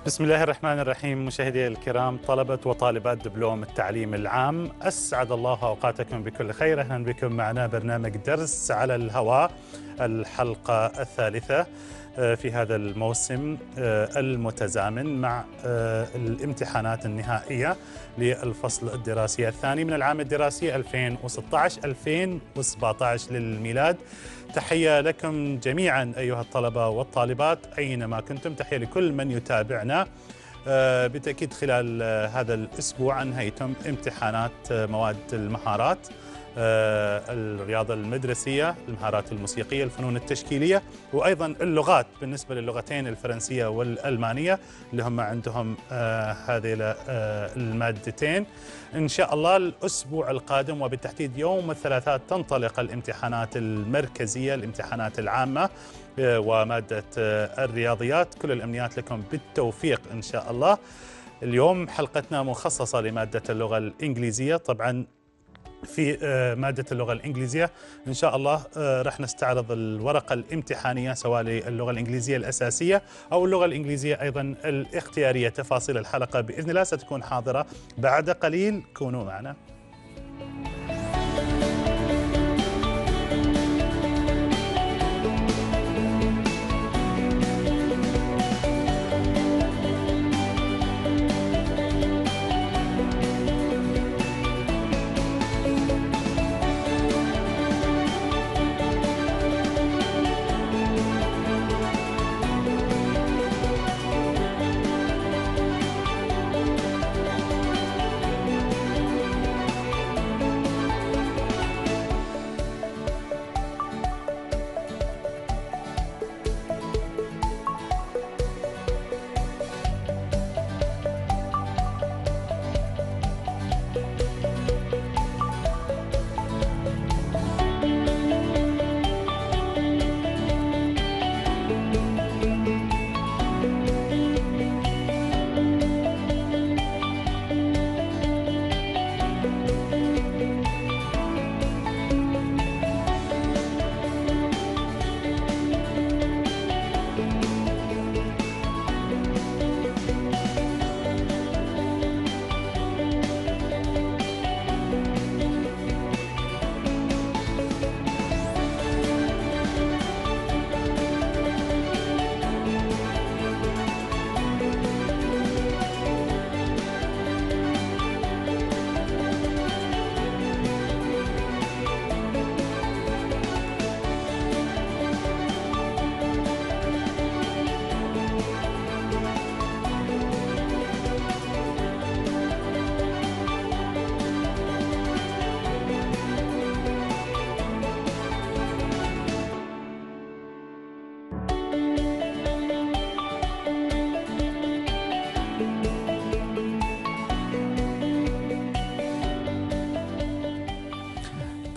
بسم الله الرحمن الرحيم. مشاهدي الكرام، طلبة وطالبات دبلوم التعليم العام، أسعد الله أوقاتكم بكل خير. أهلا بكم معنا برنامج درس على الهواء، الحلقة الثالثة في هذا الموسم المتزامن مع الامتحانات النهائية للفصل الدراسي الثاني من العام الدراسي 2016-2017 للميلاد. تحية لكم جميعا أيها الطلبة والطالبات أينما كنتم، تحية لكل من يتابعنا. بالتأكيد خلال هذا الأسبوع أنهيتم امتحانات مواد المهارات، الرياضة المدرسية، المهارات الموسيقية، الفنون التشكيلية، وأيضا اللغات بالنسبة للغتين الفرنسية والألمانية اللي هم عندهم هذه المادتين. إن شاء الله الأسبوع القادم وبالتحديد يوم الثلاثاء تنطلق الامتحانات المركزية، الامتحانات العامة ومادة الرياضيات. كل الأمنيات لكم بالتوفيق إن شاء الله. اليوم حلقتنا مخصصة لمادة اللغة الإنجليزية. طبعا في مادة اللغة الإنجليزية إن شاء الله رح نستعرض الورقة الامتحانية سواء للغة الإنجليزية الأساسية أو اللغة الإنجليزية أيضا الاختيارية. تفاصيل الحلقة بإذن الله ستكون حاضرة بعد قليل، كونوا معنا.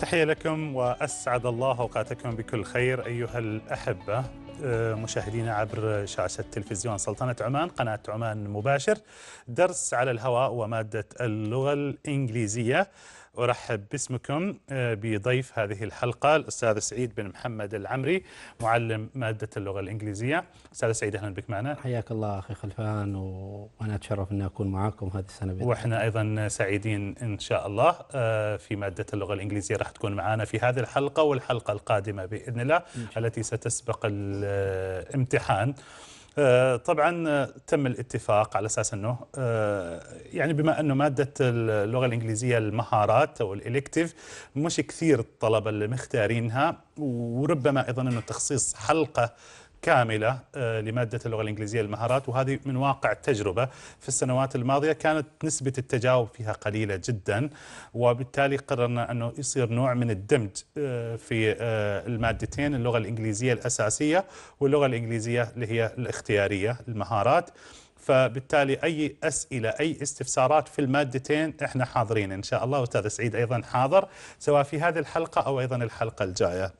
تحية لكم وأسعد الله أوقاتكم بكل خير أيها الأحبة مشاهدينا عبر شاشة تلفزيون سلطنة عمان، قناة عمان مباشر. درس على الهواء ومادة اللغة الإنجليزية. أرحب باسمكم بضيف هذه الحلقة الأستاذ سعيد بن محمد العمري، معلم مادة اللغة الإنجليزية. أستاذ سعيد أهلا بك معنا. حياك الله أخي خلفان، وأنا أتشرف أن أكون معكم هذه السنة. وإحنا أيضا سعيدين إن شاء الله في مادة اللغة الإنجليزية. راح تكون معنا في هذه الحلقة والحلقة القادمة بإذن الله التي ستسبق الامتحان. طبعا تم الاتفاق على أساس أنه يعني بما أنه مادة اللغة الإنجليزية المهارات أو الإلكتيف مش كثير الطلبة اللي مختارينها، وربما أيضا أنه تخصيص حلقة كاملة لمادة اللغة الإنجليزية المهارات، وهذه من واقع التجربة في السنوات الماضية كانت نسبة التجاوب فيها قليلة جدا، وبالتالي قررنا أنه يصير نوع من الدمج في المادتين، اللغة الإنجليزية الأساسية واللغة الإنجليزية اللي هي الاختيارية المهارات. فبالتالي أي أسئلة أي استفسارات في المادتين إحنا حاضرين إن شاء الله، وأستاذ سعيد أيضا حاضر سواء في هذه الحلقة أو أيضا الحلقة الجاية.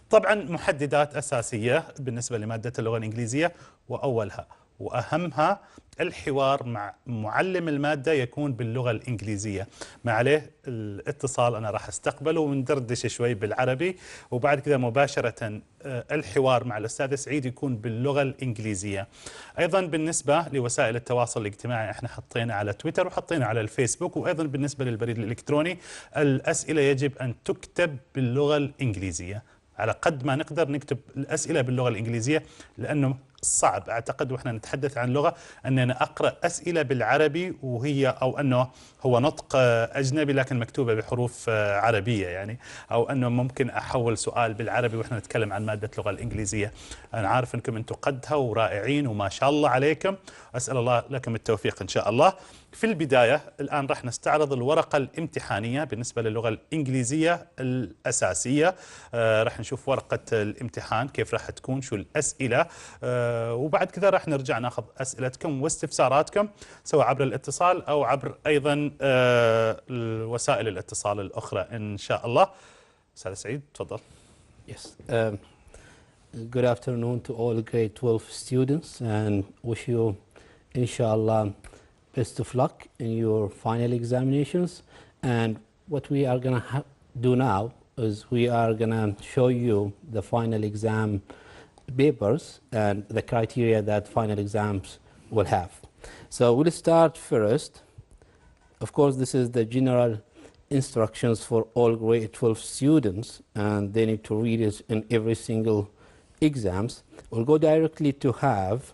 طبعا محددات أساسية بالنسبة لمادة اللغة الإنجليزية، وأولها وأهمها الحوار مع معلم المادة يكون باللغة الإنجليزية. ما عليه الاتصال أنا راح استقبله وندردش شوي بالعربي، وبعد كذا مباشرة الحوار مع الأستاذ سعيد يكون باللغة الإنجليزية. أيضا بالنسبة لوسائل التواصل الاجتماعي احنا حطينا على تويتر وحطينا على الفيسبوك، وأيضا بالنسبة للبريد الإلكتروني الأسئلة يجب أن تكتب باللغة الإنجليزية. على قد ما نقدر نكتب الأسئلة باللغة الإنجليزية، لأنه صعب أعتقد وإحنا نتحدث عن لغة أننا أقرأ أسئلة بالعربي وهي أو أنه هو نطق أجنبي لكن مكتوبة بحروف عربية يعني، أو أنه ممكن أحول سؤال بالعربي وإحنا نتكلم عن مادة اللغة الإنجليزية. أنا عارف أنكم أنتم قدها ورائعين وما شاء الله عليكم، أسأل الله لكم التوفيق إن شاء الله. في البداية الآن راح نستعرض الورقة الامتحانية بالنسبة للغة الإنجليزية الأساسية. راح نشوف ورقة الامتحان كيف راح تكون، شو الأسئلة، وبعد كذا راح نرجع ناخذ أسئلتكم واستفساراتكم سواء عبر الاتصال أو عبر أيضا وسائل الاتصال الأخرى إن شاء الله. أستاذ سعيد تفضل. Yes. Good afternoon to all grade 12 students, and wish you, inshallah, best of luck in your final examinations. And what we are going to do now is we are going to show you the final exam papers and the criteria that final exams will have. So we'll start first. Of course, this is the general instructions for all grade 12 students, and they need to read it in every single exams. We'll go directly to have,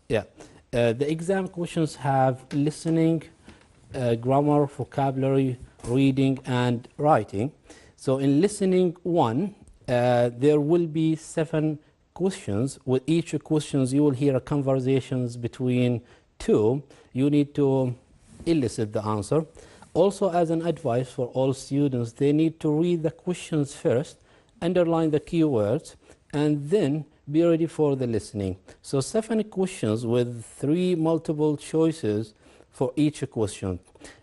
the exam questions have listening, grammar, vocabulary, reading, and writing. So in listening 1, there will be 7 questions. With each questions, you will hear conversations between 2. You need to elicit the answer. Also, as an advice for all students, they need to read the questions first, underline the keywords, and then be ready for the listening. So 7 questions with 3 multiple choices for each question.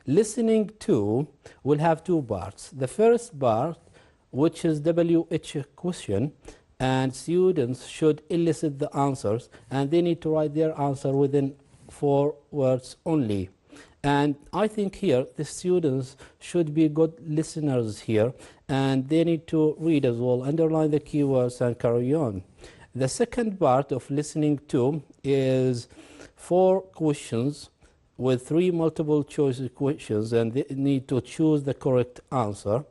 Listening 2 will have 2 parts. The first part, which is WH question, and students should elicit the answers, and they need to write their answer within 4 words only. And I think here the students should be good listeners here, and they need to read as well, underline the keywords, and carry on. The second part of listening 2 is 4 questions with 3 multiple choice questions, and they need to choose the correct answer.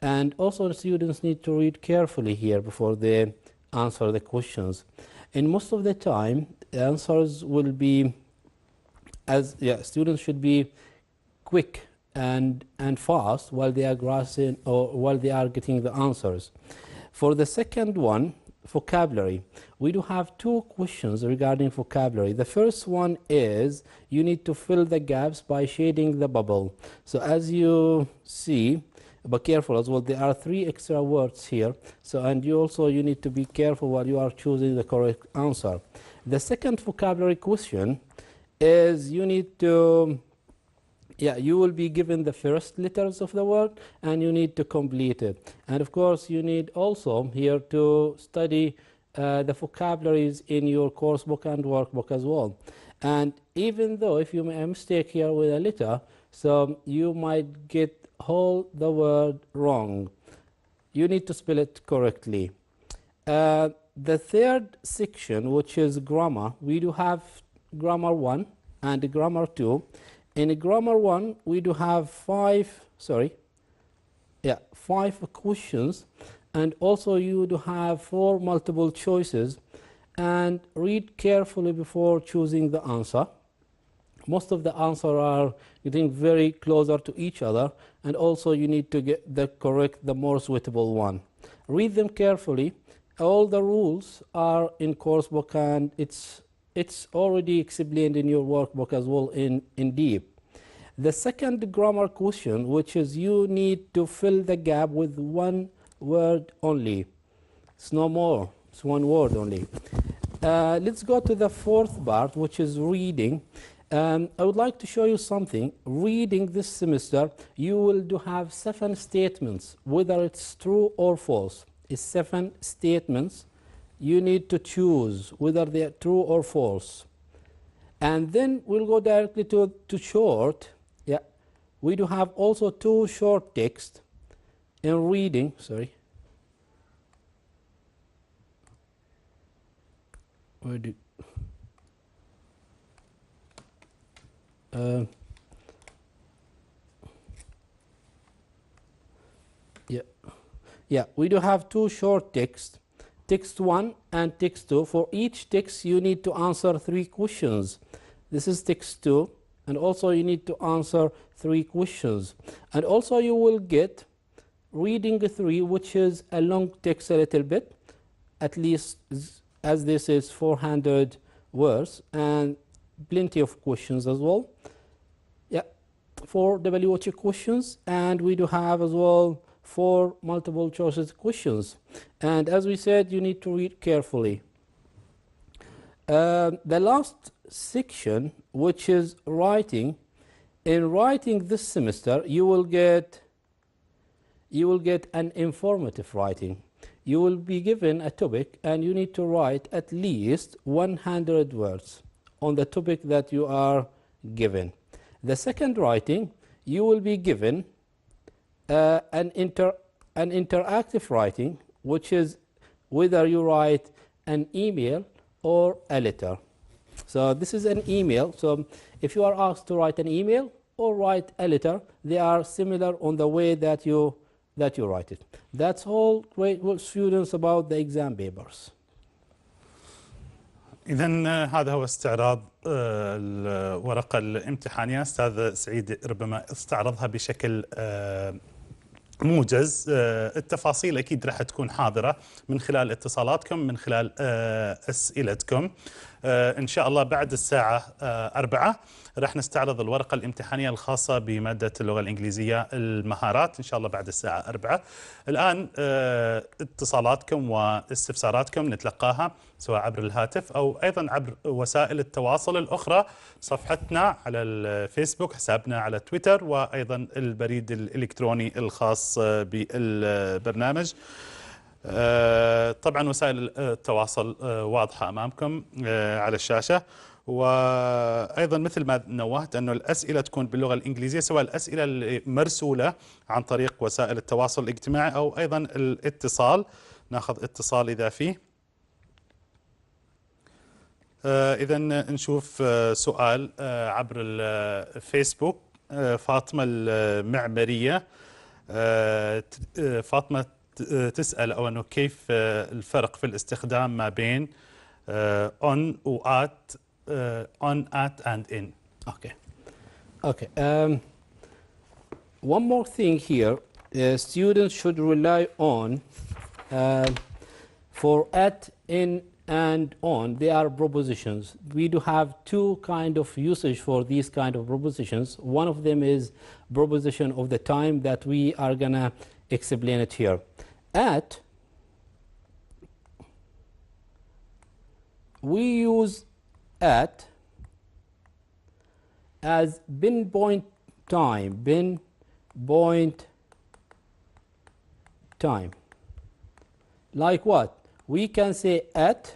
And also the students need to read carefully here before they answer the questions. And most of the time, the answers will be, students should be quick and fast while they are grasping or while they are getting the answers. For the second one, vocabulary, we do have 2 questions regarding vocabulary. The first one is you need to fill the gaps by shading the bubble. So as you see, but careful as well, there are 3 extra words here. So, and you need to be careful while you are choosing the correct answer. The second vocabulary question is you need to, you will be given the first letters of the word and you need to complete it. And of course, you need also here to study the vocabularies in your course book and workbook as well. And even though if you make a mistake here with a letter, so you might get the word wrong. You need to spell it correctly. The third section, which is grammar, we do have grammar 1 and grammar 2. In grammar 1, we do have 5 questions, and also you do have 4 multiple choices, and read carefully before choosing the answer. Most of the answers are getting very closer to each other, and also you need to get the more suitable one. Read them carefully. All the rules are in course book, and it's already explained in your workbook as well in deep. The second grammar question, which is you need to fill the gap with 1 word only. It's no more, it's 1 word only. Let's go to the fourth part, which is reading. I would like to show you something. Reading this semester, you will have 7 statements, whether it's true or false. It's 7 statements, you need to choose whether they are true or false. And then we'll go directly to short. Yeah, we do have also two short text in reading. Sorry. Where did yeah, we do have two short text, text 1 and text 2. For each text you need to answer 3 questions. This is text 2, and also you need to answer 3 questions. And also you will get reading 3, which is a long text a little bit, at least as this is 400 words, and plenty of questions as well. Yeah, 4 WH questions, and we do have as well 4 multiple choice questions. And as we said, you need to read carefully. The last section, which is writing. In writing this semester, you will get an informative writing. You will be given a topic, and you need to write at least 100 words on the topic that you are given. The second writing, you will be given an interactive writing, which is whether you write an email or a letter. So this is an email. So if you are asked to write an email or write a letter, they are similar on the way that you write it. That's all, great students, about the exam papers. إذن هذا هو استعراض الورقة الامتحانية. أستاذ سعيد ربما استعرضها بشكل موجز. التفاصيل أكيد راح تكون حاضرة من خلال اتصالاتكم، من خلال أسئلتكم. إن شاء الله بعد الساعة 4 راح نستعرض الورقة الامتحانية الخاصة بمادة اللغة الإنجليزية المهارات، إن شاء الله بعد الساعة 4. الآن اتصالاتكم واستفساراتكم نتلقاها سواء عبر الهاتف أو أيضا عبر وسائل التواصل الأخرى، صفحتنا على الفيسبوك، حسابنا على تويتر، وأيضا البريد الإلكتروني الخاص بالبرنامج. طبعا وسائل التواصل واضحة أمامكم على الشاشة. وأيضا مثل ما نوهت أنه الأسئلة تكون باللغة الإنجليزية، سواء الأسئلة المرسولة عن طريق وسائل التواصل الاجتماعي أو أيضا الاتصال. ناخذ اتصال إذا فيه. إذا نشوف سؤال عبر الفيسبوك. فاطمة المعمرية، فاطمة تسأل أو أنه كيف الفرق في الاستخدام ما بين on و at, on, at and in. Okay. One more thing here. Students should rely on for at, in, and on. They are prepositions. We do have two kind of usage for these kind of prepositions. One of them is preposition of the time that we are gonna explain it here. At, we use at as pinpoint time, pinpoint time. Like what? We can say at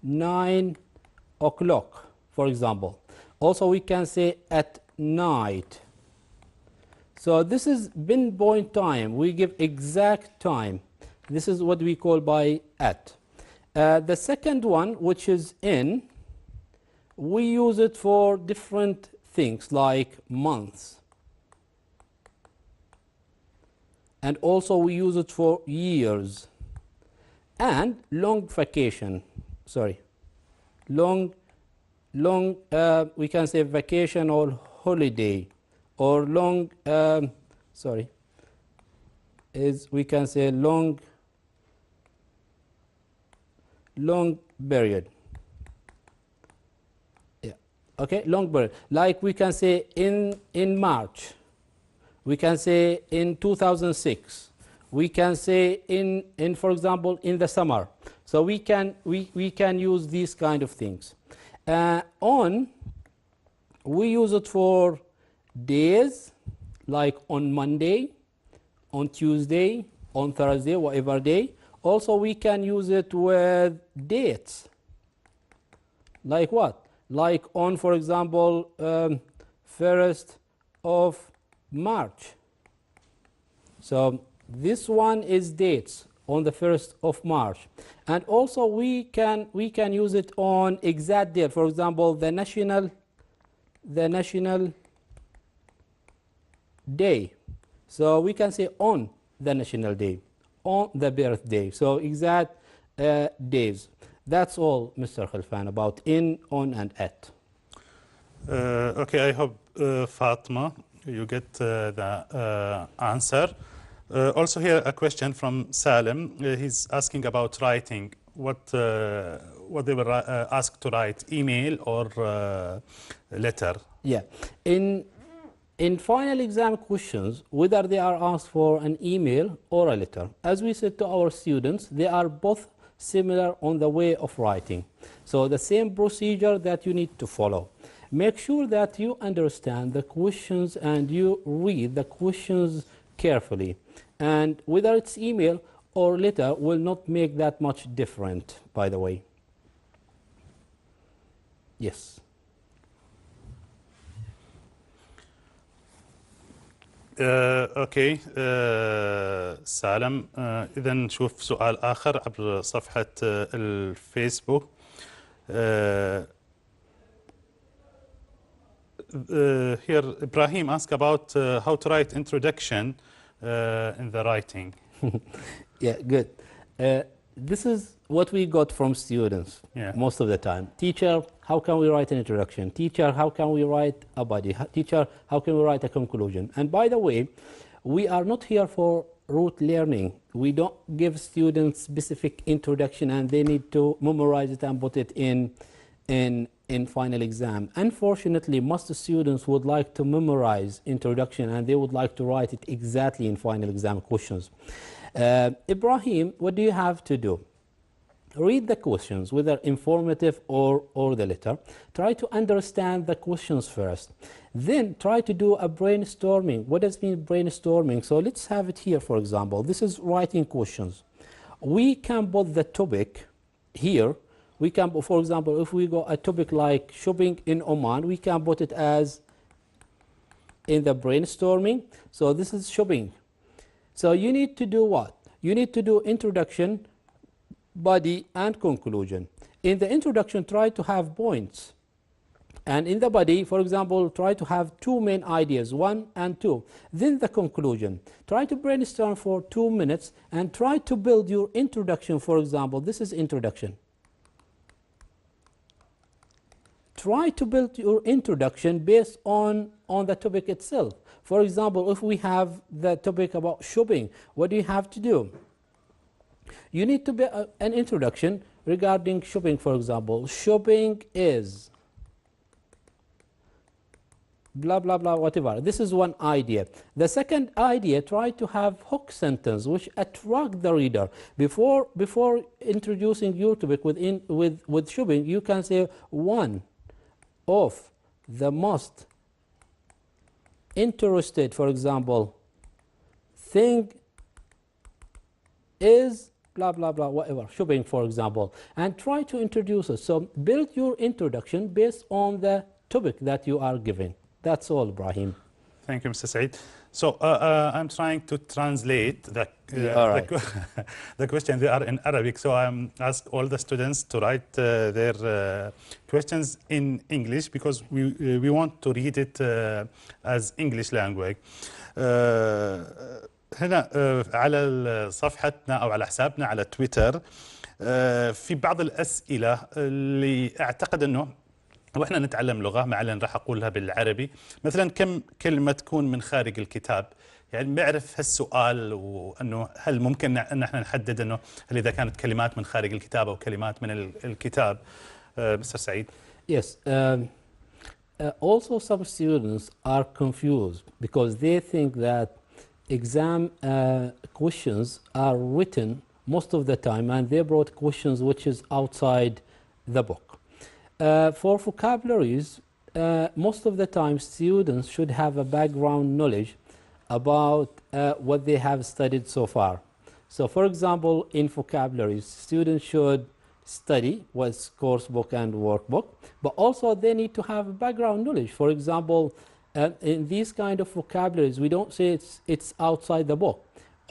9 o'clock, for example. Also, we can say at night. So this is pinpoint time. We give exact time. This is what we call by at. The second one, which is in, we use it for different things like months. And also we use it for years. And long vacation, sorry. Long, we can say vacation or holiday. Or long, we can say long period. Yeah, okay, long period. Like we can say in March. We can say in 2006. We can say in for example in the summer. So we can use these kind of things. On, we use it for days, like on Monday, on Tuesday, on Thursday, whatever day. Also, we can use it with dates. Like what? Like on, for example, 1st of March. So this one is dates on the 1st of March. And also we can use it on exact date. For example, the national day. So we can say on the national day, on the birthday. So exact days. That's all, Mr. Khalfan, about in, on, and at. Okay, I hope, Fatma, you get the answer. Also here a question from Salim. He's asking about writing. What they were asked to write, email or letter? Yeah. In final exam questions, whether they are asked for an email or a letter, as we said to our students, they are both similar on the way of writing. So the same procedure that you need to follow. Make sure that you understand the questions and you read the questions carefully. And whether it's email or letter will not make that much different, by the way. Yes. اوكي سالم اذا نشوف سؤال اخر عبر صفحه الفيسبوك. Here Ibrahim asked about how to write introduction in the writing. Yeah, good. This is what we got from students most of the time. Teacher, how can we write an introduction? Teacher, how can we write a body? Teacher, how can we write a conclusion? And by the way, we are not here for rote learning. We don't give students specific introduction and they need to memorize it and put it in final exam. Unfortunately, most students would like to memorize introduction and they would like to write it exactly in final exam questions. Ibrahim, what do you have to do? Read the questions, whether informative or the letter. Try to understand the questions first. Then try to do a brainstorming. What does mean brainstorming? So let's have it here, for example. This is writing questions. We can put the topic here. We can, for example, if we go a topic like shopping in Oman, we can put it as in the brainstorming. So this is shopping. So you need to do what? You need to do introduction, body, and conclusion. In the introduction, try to have points. And in the body, for example, try to have two main ideas, 1 and 2. Then the conclusion. Try to brainstorm for 2 minutes and try to build your introduction. For example, this is introduction. Try to build your introduction based on the topic itself. For example, if we have the topic about shopping, what do you have to do? You need to be an introduction regarding shopping, for example. Shopping is blah, blah, blah, whatever. This is one idea. The second idea, try to have hook sentence which attract the reader. Before introducing your topic with shopping, you can say one of the most interested, for example, thing is blah, blah, blah, whatever, shopping, for example, and try to introduce it. So build your introduction based on the topic that you are giving. That's all, Ibrahim. Thank you, Mr. Saeed. So I'm trying to translate the questions. They are in Arabic, so I'm asked all the students to write their questions in English because we want to read it as English language. هنا على صفحتنا أو على حسابنا على تويتر في بعض الأسئلة اللي أعتقد أنه وإحنا نتعلم لغة معلن راح أقولها بالعربي. مثلا كم كلمة تكون من خارج الكتاب؟ يعني بعرف هالسؤال وأنه هل ممكن أن احنا نحدد أنه هل إذا كانت كلمات من خارج الكتاب أو كلمات من الكتاب؟ مستر سعيد. Yes. Also some students are confused because they think that exam questions are written most of the time and they brought questions which is outside the book. For vocabularies, most of the time students should have a background knowledge about what they have studied so far. So for example, in vocabularies, students should study what's course book and workbook, but also they need to have background knowledge. For example, in these kind of vocabularies, we don't say it's outside the book.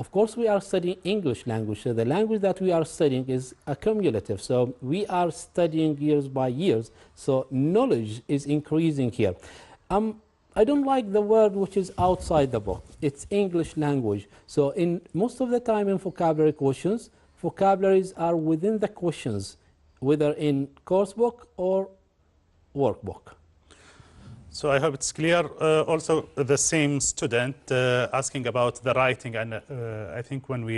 Of course, we are studying English language, so the language that we are studying is accumulative. So we are studying years by years, so knowledge is increasing here. I don't like the word which is outside the book. It's English language. So in most of the time in vocabulary questions, vocabularies are within the questions, whether in course book or workbook. So I hope it's clear. Also, the same student asking about the writing, and I think when we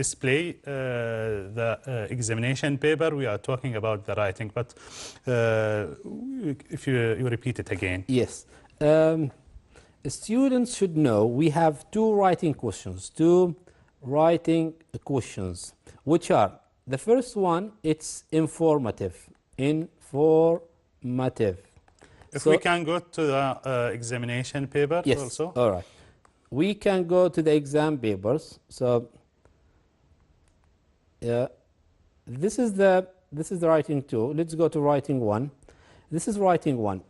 display the examination paper, we are talking about the writing, but if you repeat it again. Yes. Students should know we have two writing questions, which are, the first one, it's informative. If we can go to the examination paper yes, also. All right. We can go to the exam papers. So this is the writing 2. Let's go to writing 1. This is writing 1.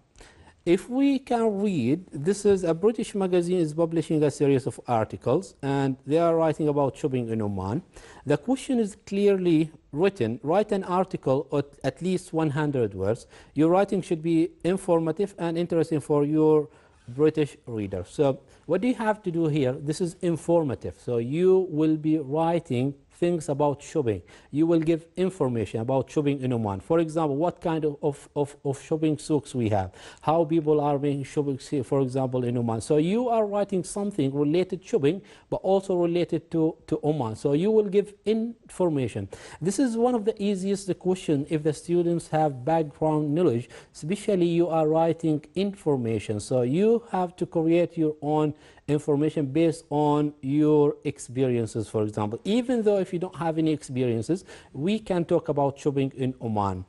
If we can read, this is a British magazine is publishing a series of articles, and they are writing about shopping in Oman. The question is clearly written. Write an article at least 100 words. Your writing should be informative and interesting for your British reader. So what do you have to do here? This is informative. So you will be writing things about shopping. You will give information about shopping in Oman. For example, what kind of shopping souks we have, how people are making shopping, for example, in Oman. So you are writing something related to shopping, but also related to Oman. So you will give information. This is one of the easiest questions if the students have background knowledge, especially you are writing information. So you have to create your own information based on your experiences, for example. Even though if you don't have any experiences, we can talk about shopping in Oman.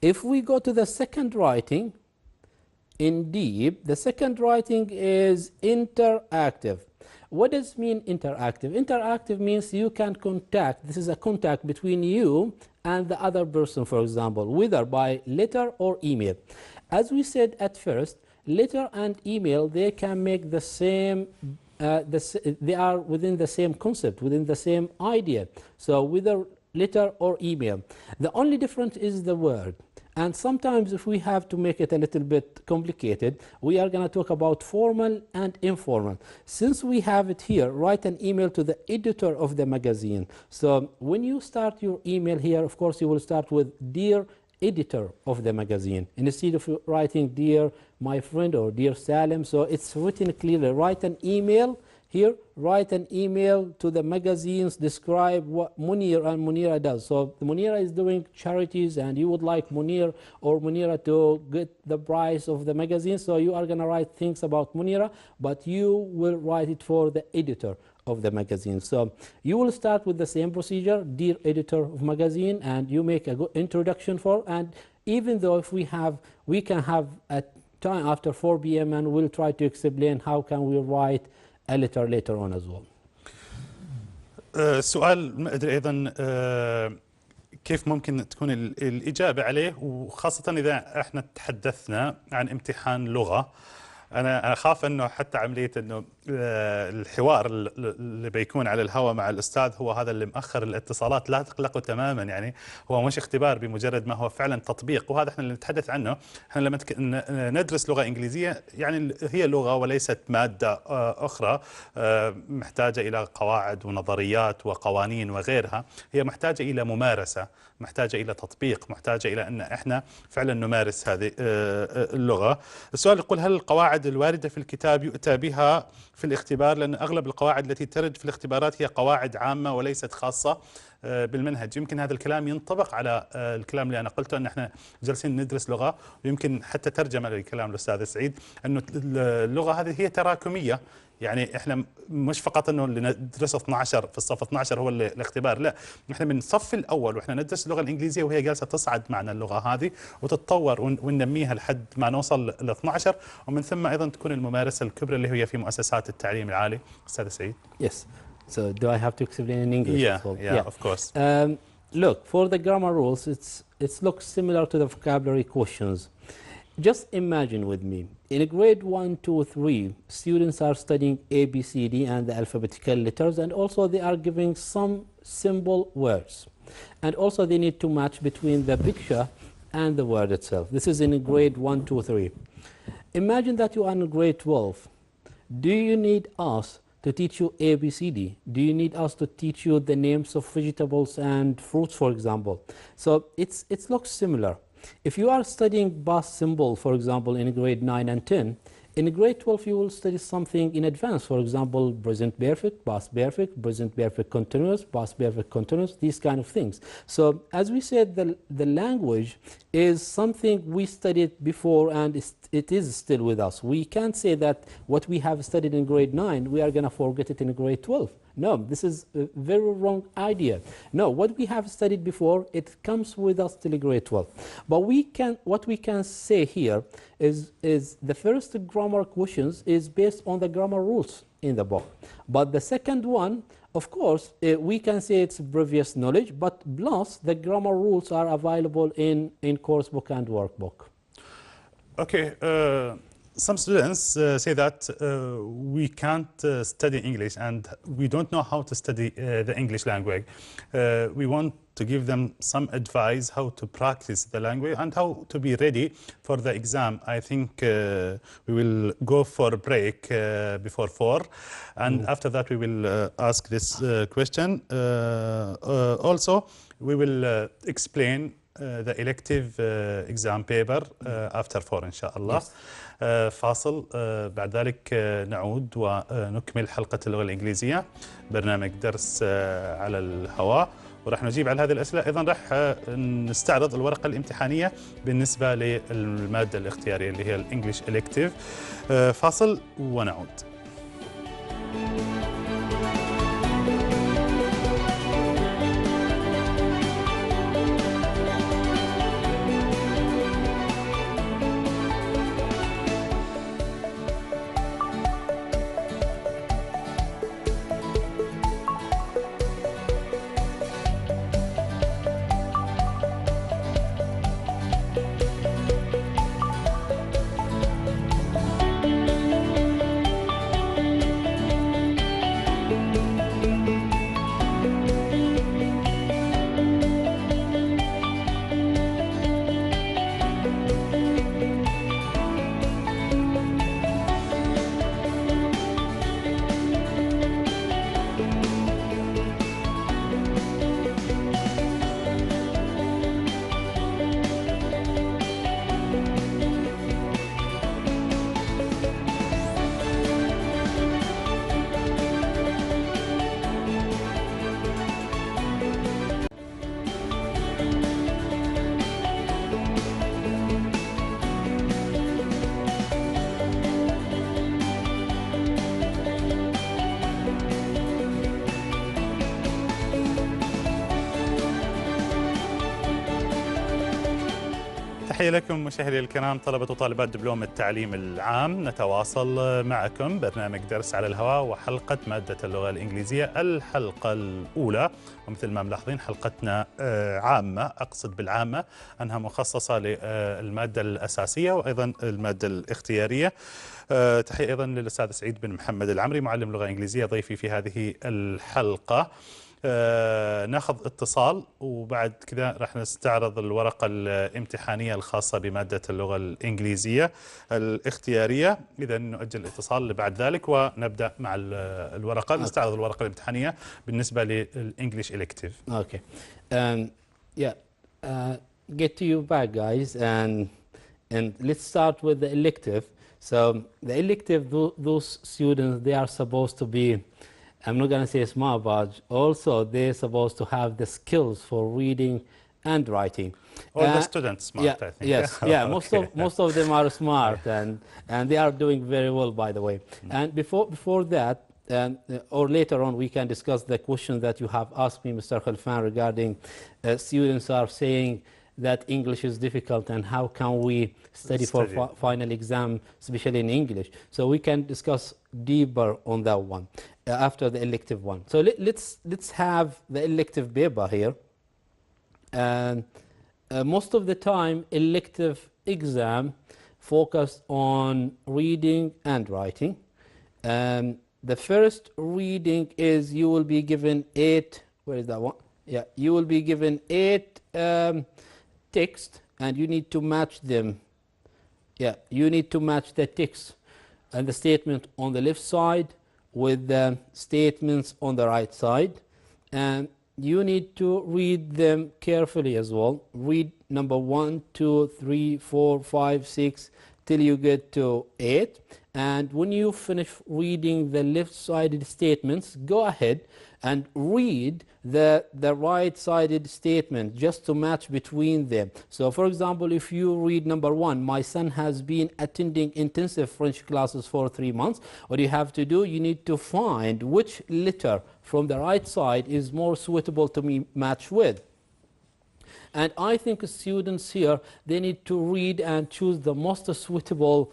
If we go to the second writing, indeed, the second writing is interactive. What does mean interactive? Interactive means you can contact, this is a contact between you and the other person, for example, whether by letter or email. As we said at first, letter and email, they can make the same, they are within the same concept, within the same idea. So whether letter or email, the only difference is the word. And sometimes if we have to make it a little bit complicated, we are going to talk about formal and informal. Since we have it here, write an email to the editor of the magazine. So when you start your email here, of course, you will start with Dear Editor of the magazine, instead of writing Dear my friend or Dear Salim. So it's written clearly. Write an email here, write an email to the magazines, describe what Munir and Munira does. So Munira is doing charities and you would like Munir or Munira to get the prize of the magazine. So you are going to write things about Munira, but you will write it for the editor of the magazine. So you will start with the same procedure, Dear Editor of magazine, and you make a good introduction for, and even though if we can have a time after 4 p.m. and we'll try to explain how can we write a letter later on as well. سؤال ما أدري أيضا كيف ممكن تكون الإجابة عليه، وخاصة إذا احنا تحدثنا عن امتحان لغة. أنا أخاف أنه حتى عملية أنه الحوار اللي بيكون على الهواء مع الأستاذ هو هذا اللي مأخر الاتصالات. لا تقلقوا تماما، يعني هو مش اختبار بمجرد ما هو فعلا تطبيق، وهذا احنا اللي نتحدث عنه. احنا لما ندرس لغة إنجليزية يعني هي لغة وليست مادة أخرى محتاجة إلى قواعد ونظريات وقوانين وغيرها. هي محتاجة إلى ممارسة، محتاجة إلى تطبيق، محتاجة إلى أن احنا فعلا نمارس هذه اللغة. السؤال يقول: هل القواعد الواردة في الكتاب يؤتى بها في الاختبار؟ لأن أغلب القواعد التي ترد في الاختبارات هي قواعد عامة وليست خاصة بالمنهج. يمكن هذا الكلام ينطبق على الكلام اللي أنا قلته، أن احنا جالسين ندرس لغة، ويمكن حتى ترجمة للكلام الأستاذ سعيد أنه اللغة هذه هي تراكمية. يعني احنا مش فقط انه اللي ندرسه 12 في الصف 12 هو الاختبار، لا، احنا من الصف الاول واحنا ندرس اللغه الانجليزيه وهي جالسه تصعد معنا اللغه هذه وتتطور وننميها لحد ما نوصل ل 12، ومن ثم ايضا تكون الممارسه الكبرى اللي هي في مؤسسات التعليم العالي. استاذ سعيد. Yes. So do I have to explain in English? Yeah, as well? yeah, of course. Look, for the grammar rules, it looks similar to the vocabulary questions. Just imagine with me, in grade 1, 2, 3, students are studying A, B, C, D and the alphabetical letters, and also they are giving some symbol words. And also they need to match between the picture and the word itself. This is in grade 1, 2, 3. Imagine that you are in grade 12. Do you need us to teach you A, B, C, D? Do you need us to teach you the names of vegetables and fruits, for example? So it looks similar. If you are studying past symbol, for example, in grade 9 and 10, in grade 12 you will study something in advance, for example, present perfect, past perfect, present perfect continuous, past perfect continuous, these kind of things. So as we said, the language is something we studied before and it is still with us. We can't say that what we have studied in grade 9, we are going to forget it in grade 12. No, this is a very wrong idea. No, what we have studied before, it comes with us till grade 12. But what we can say here is the first grammar questions is based on the grammar rules in the book. But the second one, of course, we can say it's previous knowledge, but plus the grammar rules are available in course book and workbook. Okay. Some students say that we can't study English and we don't know how to study the English language. We want to give them some advice how to practice the language and how to be ready for the exam. I think we will go for a break before 4, and after that we will ask this question. Also, we will explain the elective exam paper after 4 إن شاء الله. فاصل، بعد ذلك نعود ونكمل حلقة اللغة الإنجليزية، برنامج درس على الهواء، وراح نجيب على هذه الأسئلة. أيضا راح نستعرض الورقة الامتحانية بالنسبة للمادة الاختيارية اللي هي الإنجليش إلكتيف. فاصل ونعود. تحية لكم مشاهدي الكرام، طلبة وطالبات دبلوم التعليم العام. نتواصل معكم برنامج درس على الهواء وحلقة مادة اللغة الإنجليزية الحلقة الأولى، ومثل ما ملاحظين حلقتنا عامة، أقصد بالعامة أنها مخصصة للمادة الأساسية وأيضا المادة الاختيارية. تحية أيضا للأستاذ سعيد بن محمد العمري معلم لغة إنجليزية ضيفي في هذه الحلقة. ناخذ اتصال وبعد كذا راح نستعرض الورقة الامتحانية الخاصة بمادة اللغة الإنجليزية الاختيارية. إذا نؤجل الاتصال لبعد ذلك ونبدأ مع الورقة. نستعرض الورقة الامتحانية بالنسبة للإنجليش إلكتيف. Okay. Get to you back, guys, and let's start with the elective. So the elective, those students, they are supposed to be, I'm not going to say smart, but also they're supposed to have the skills for reading and writing. All the students smart, yeah, I think. Yes, yeah, most of them are smart, and they are doing very well, by the way. And before that, or later on, we can discuss the question that you have asked me, Mr. Khalfan, regarding students are saying that English is difficult and how can we study for final exam, especially in English. So we can discuss deeper on that one. after the elective one. So let's have the elective paper here. And most of the time, elective exam focus on reading and writing. The first reading is you will be given 8. Where is that one? Yeah, you will be given 8 text, and you need to match them. Yeah, you need to match the text and the statement on the left side with the statements on the right side, and you need to read them carefully as well. Read number 1, 2, 3, 4, 5, 6 till you get to 8, and when you finish reading the left-sided statements, go ahead and read the right-sided statement just to match between them. So for example, if you read number 1, my son has been attending intensive French classes for 3 months, what you have to do, you need to find which letter from the right side is more suitable to be matched with. And I think students here, they need to read and choose the most suitable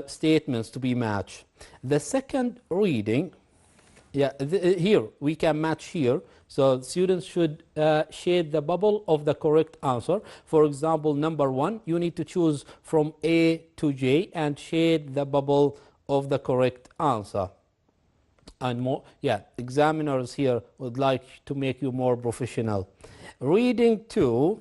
statements to be matched. The second reading, yeah, here we can match here. So students should shade the bubble of the correct answer. For example, number 1, you need to choose from A to J and shade the bubble of the correct answer. And more, yeah, examiners here would like to make you more professional. Reading 2,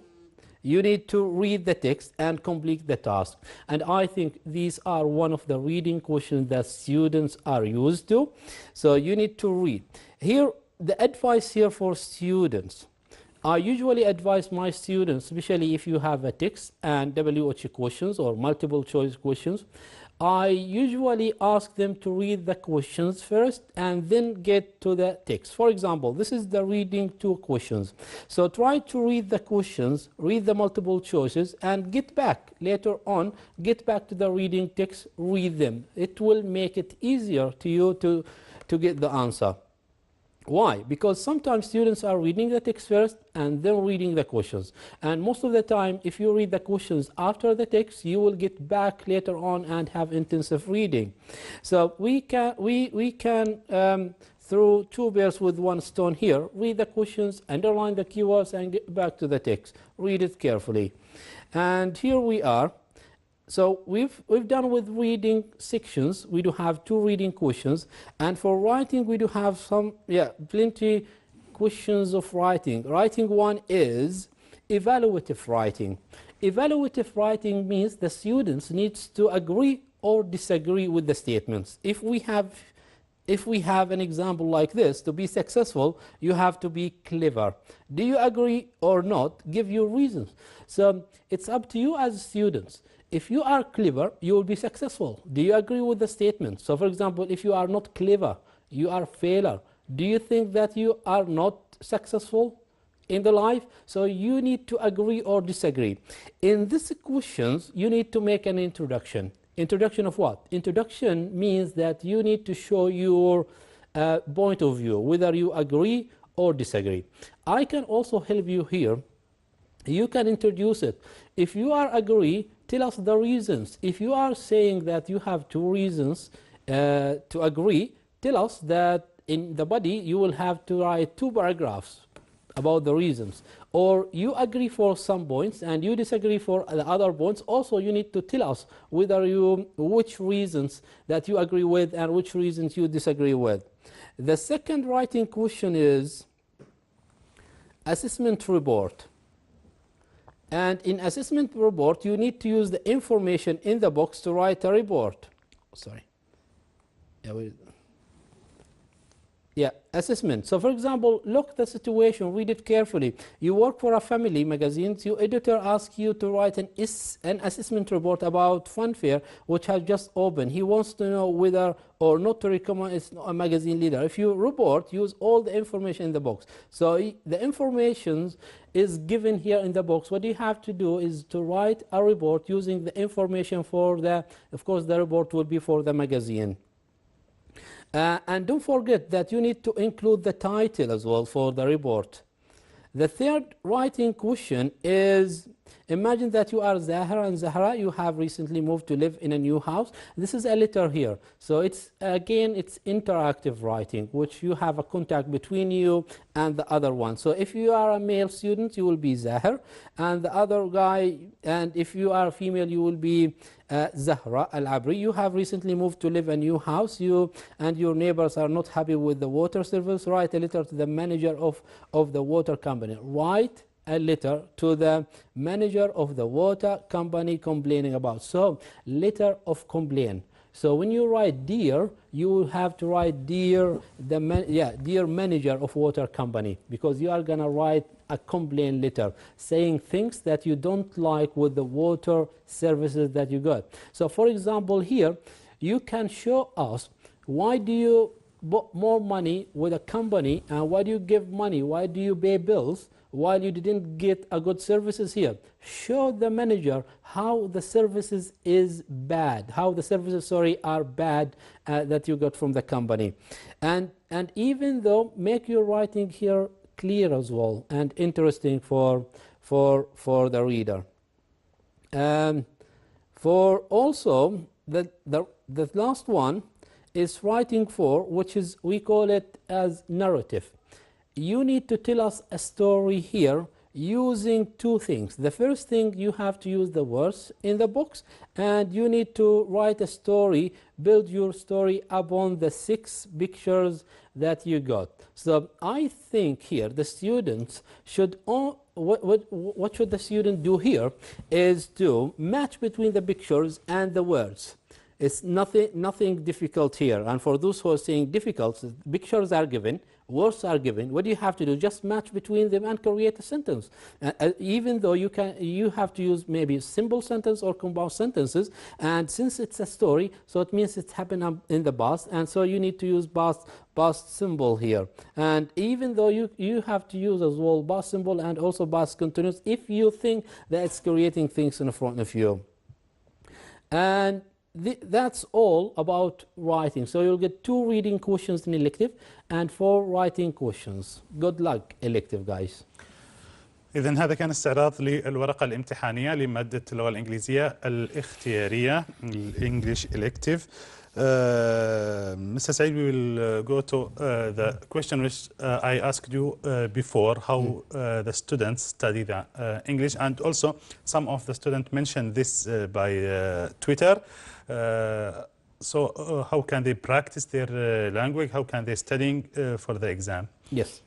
you need to read the text and complete the task. And I think these are one of the reading questions that students are used to. So you need to read. Here, the advice here for students. I usually advise my students, especially if you have a text and WH questions or multiple choice questions, I usually ask them to read the questions first and then get to the text. For example, this is the reading 2 questions. So try to read the questions, read the multiple choices, and get back later on, get back to the reading text, read them. It will make it easier to you to get the answer. Why? Because sometimes students are reading the text first and then reading the questions. And most of the time, if you read the questions after the text, you will get back later on and have intensive reading. So we can throw 2 birds with 1 stone here. Read the questions, underline the keywords, and get back to the text. Read it carefully. And here we are. So we've done with reading sections. We do have 2 reading questions, and for writing we do have some, plenty questions of writing. Writing 1 is evaluative writing. Evaluative writing means the students needs to agree or disagree with the statements. If we have an example like this, to be successful, you have to be clever. Do you agree or not? Give your reasons. So it's up to you as students. If you are clever, you will be successful. Do you agree with the statement? So for example, if you are not clever, you are a failure. Do you think that you are not successful in the life? So you need to agree or disagree. In these questions, you need to make an introduction. Introduction of what? Introduction means that you need to show your point of view, whether you agree or disagree. I can also help you here. You can introduce it. If you are agree, tell us the reasons. If you are saying that you have 2 reasons to agree, tell us that in the body you will have to write 2 paragraphs about the reasons. Or you agree for some points and you disagree for the other points. Also, you need to tell us which reasons that you agree with and which reasons you disagree with. The second writing question is assessment report. And in assessment report, you need to use the information in the box to write a report. Sorry. Yeah, assessment. So for example, look the situation, read it carefully. You work for a family magazine, your editor asks you to write an assessment report about funfair which has just opened. He wants to know whether or not to recommend a magazine leader. If you report, use all the information in the box. So the information is given here in the box. What you have to do is to write a report using the information for of course the report will be for the magazine. And don't forget that you need to include the title as well for the report. The third writing question is Imagine that you are Zahra, and Zahra, you have recently moved to live in a new house. This is a letter here. So it's, again, it's interactive writing, which you have a contact between you and the other one. So if you are a male student, you will be Zahra, and the other guy, and if you are a female, you will be Zahra Al-Abri. You have recently moved to live in a new house. You and your neighbors are not happy with the water service. Write a letter to the manager of the water company. Write a letter to the manager of the water company complaining about. So, letter of complaint. So when you write dear, you will have to write dear dear manager of water company, because you are gonna write a complaint letter saying things that you don't like with the water services that you got. So for example, here you can show us why do you put more money with a company, and why do you give money, why do you pay bills while you didn't get a good services here. Show the manager how the services is bad, how the services, sorry, are bad that you got from the company. And even though, make your writing here clear as well and interesting for the reader. For also the last one is writing for, which is, we call it as narrative. You need to tell us a story here using two things. The first thing, you have to use the words in the books, and you need to write a story, build your story upon the 6 pictures that you got. So I think here the students should, what should the student do here is to match between the pictures and the words. It's nothing difficult here. And for those who are saying difficult, pictures are given, words are given. What do you have to do? Just match between them and create a sentence. Even though you have to use maybe simple sentence or compound sentences. And since it's a story, so it means it's happened in the past, and so you need to use past symbol here. And even though you have to use as well past symbol and also past continuous if you think that it's creating things in front of you. And that's all about writing. So you'll get 2 reading questions in elective and 4 writing questions. Good luck elective guys. إذن هذا كان استعراض للورقة الامتحانية لمادة اللغة الإنجليزية الاختيارية English elective. Mr. Said, we will go to the question which I asked you before, how the students study the English, and also some of the students mentioned this by Twitter. So how can they practice their language? How can they study for the exam? Yes.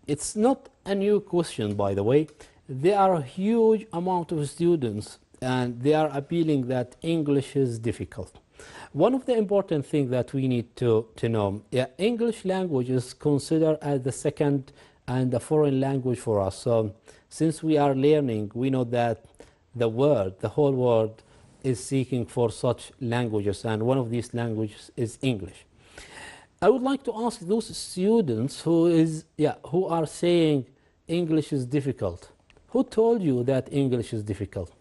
It's not a new question, by the way. There are a huge amount of students and they are appealing that English is difficult. One of the important things that we need to know, English language is considered as the second and the foreign language for us. So since we are learning, we know that the whole world is seeking for such languages, and one of these languages is English. I would like to ask those students who are saying English is difficult. Who told you that English is difficult?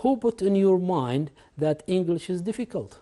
Who put in your mind that English is difficult?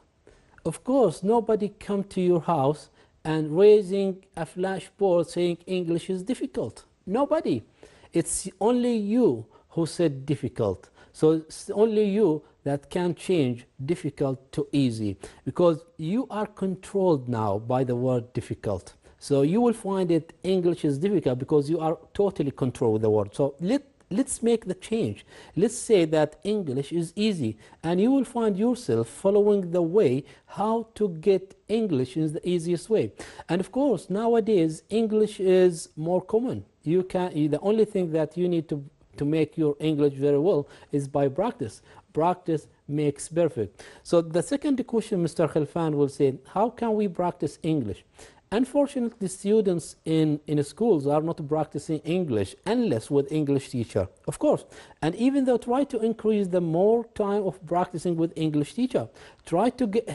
Of course, nobody come to your house and raising a flashboard saying English is difficult. Nobody. It's only you who said difficult. So it's only you that can change difficult to easy, because you are controlled now by the word difficult. So you will find it English is difficult because you are totally controlled with the word. So let's make the change. Let's say that English is easy, and you will find yourself following the way how to get English in the easiest way. And of course, nowadays English is more common. The only thing that you need to make your English very well is by practice. Practice makes perfect. So the second question Mr. Khalfan will say, how can we practice English? Unfortunately, students in schools are not practicing English unless with English teacher, of course. And even though try to increase the more time of practicing with English teacher, try to get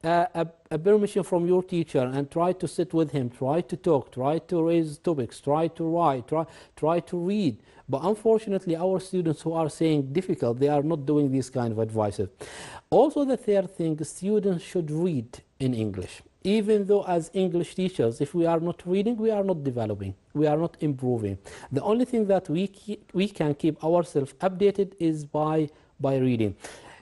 a permission from your teacher and try to sit with him, try to talk, try to raise topics, try to write, try to read. But unfortunately, our students who are saying difficult, they are not doing these kind of advices. Also, the third thing, students should read in English. even though as English teachers, if we are not reading, we are not developing, we are not improving. The only thing that we can keep ourselves updated is by reading.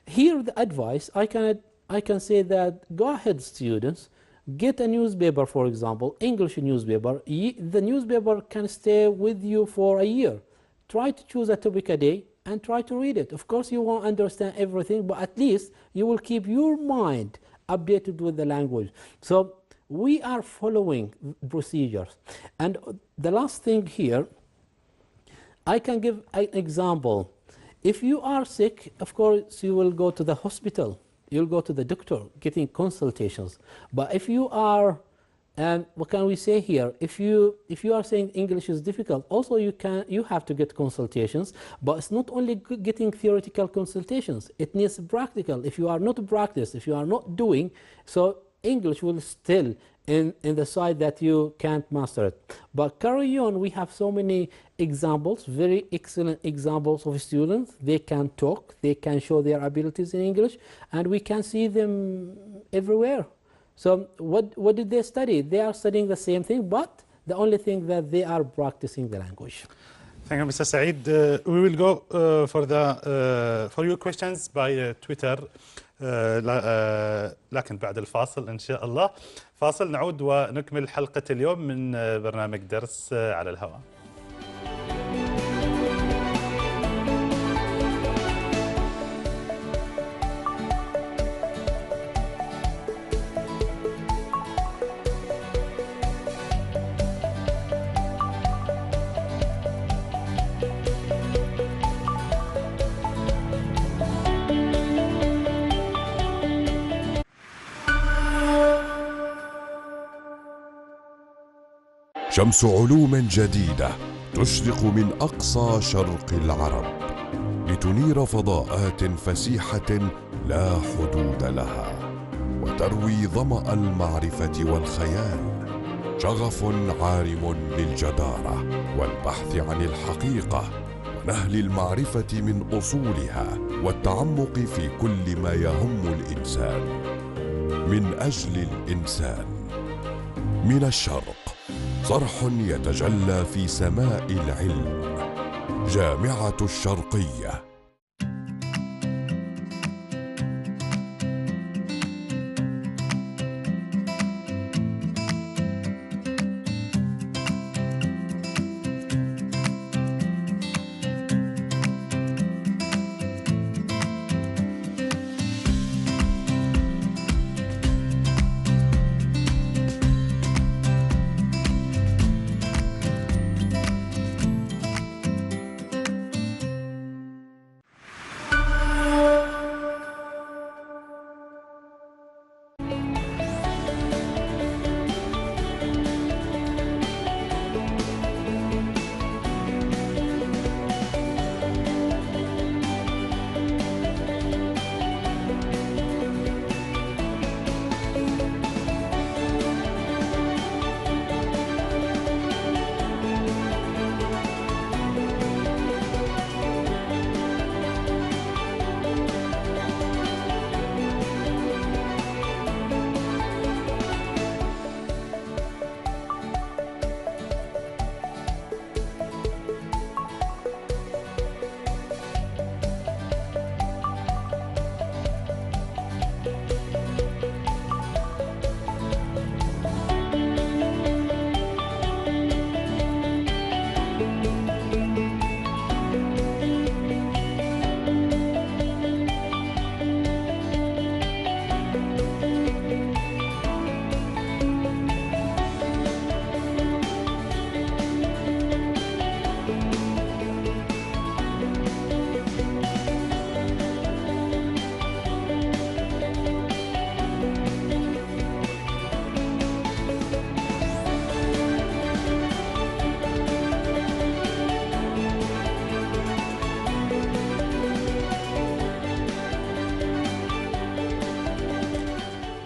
Here the advice, I can say that go ahead students, get a newspaper, for example, English newspaper. The newspaper can stay with you for a year. Try to choose a topic a day and try to read it. Of course you won't understand everything, but at least you will keep your mind updated with the language. So we are following procedures. And the last thing here, I can give an example. If you are sick, of course you will go to the hospital, you'll go to the doctor getting consultations. But if you are, what can we say here, if you are saying English is difficult, also you have to get consultations. But it's not only getting theoretical consultations, it needs practical. If you are not practice, if you are not doing, so English will still in the side that you can't master it. But carry on, we have so many examples, very excellent examples of students. They can talk, they can show their abilities in English, and we can see them everywhere. So what did they study? They are studying the same thing, but the only thing that they are practicing the language. Thank you, Mr. Saeed. We will go for your questions by Twitter. لكن بعد الفاصل إن شاء الله. فاصل، نعود ونكمل حلقة اليوم من برنامج درس على الهواء. شمس علوم جديدة تشرق من أقصى شرق العرب لتنير فضاءات فسيحة لا حدود لها، وتروي ظمأ المعرفة والخيال. شغف عارم للجدارة والبحث عن الحقيقة ونهل المعرفة من أصولها والتعمق في كل ما يهم الإنسان من أجل الإنسان. من الشرق صرح يتجلى في سماء العلم. جامعة الشرقية.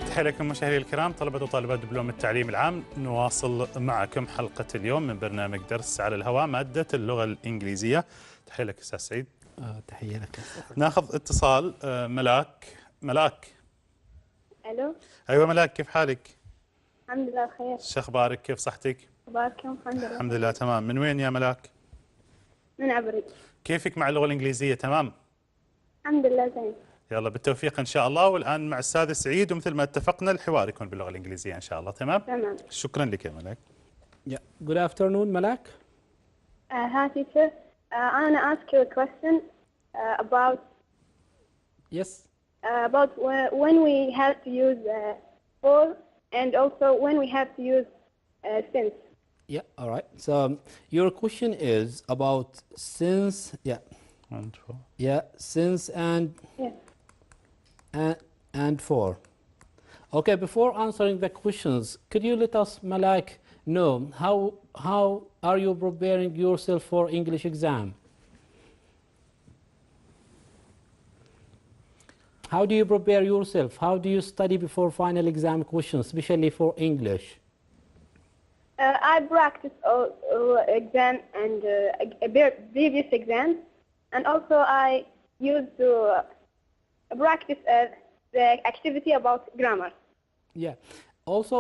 تحية لكم مشاهدينا الكرام، طلبة وطالبات دبلوم التعليم العام. نواصل معكم حلقة اليوم من برنامج درس على الهواء مادة اللغة الإنجليزية. تحية لك أستاذ سعيد. تحية لك. ناخذ اتصال. ملاك. الو. أيوة ملاك، كيف حالك؟ الحمد لله بخير. شو اخبارك؟ كيف صحتك؟ أخباركم؟ الحمد لله. الحمد لله تمام. من وين يا ملاك؟ من عبري. كيفك مع اللغة الإنجليزية؟ تمام؟ الحمد لله زين. يلا بالتوفيق إن شاء الله. والآن مع الأستاذ سعيد، ومثل ما اتفقنا الحوار يكون باللغة الإنجليزية إن شاء الله. تمام؟ شكرا لك يا ملاك. Yeah. Good afternoon, Malak. Hi teacher. I want to ask you a question about Yes. When we have to use for, and also when we have to use since. Yeah, all right. So your question is about since, yeah. And for. Yeah, since and and for. Okay, before answering the questions, could you let us, Malak, know how are you preparing yourself for English exam? How do you prepare yourself? How do you study before final exam questions, especially for English? I practice all exam and previous exams, and also I used to practice the activity about grammar. Yeah. Also,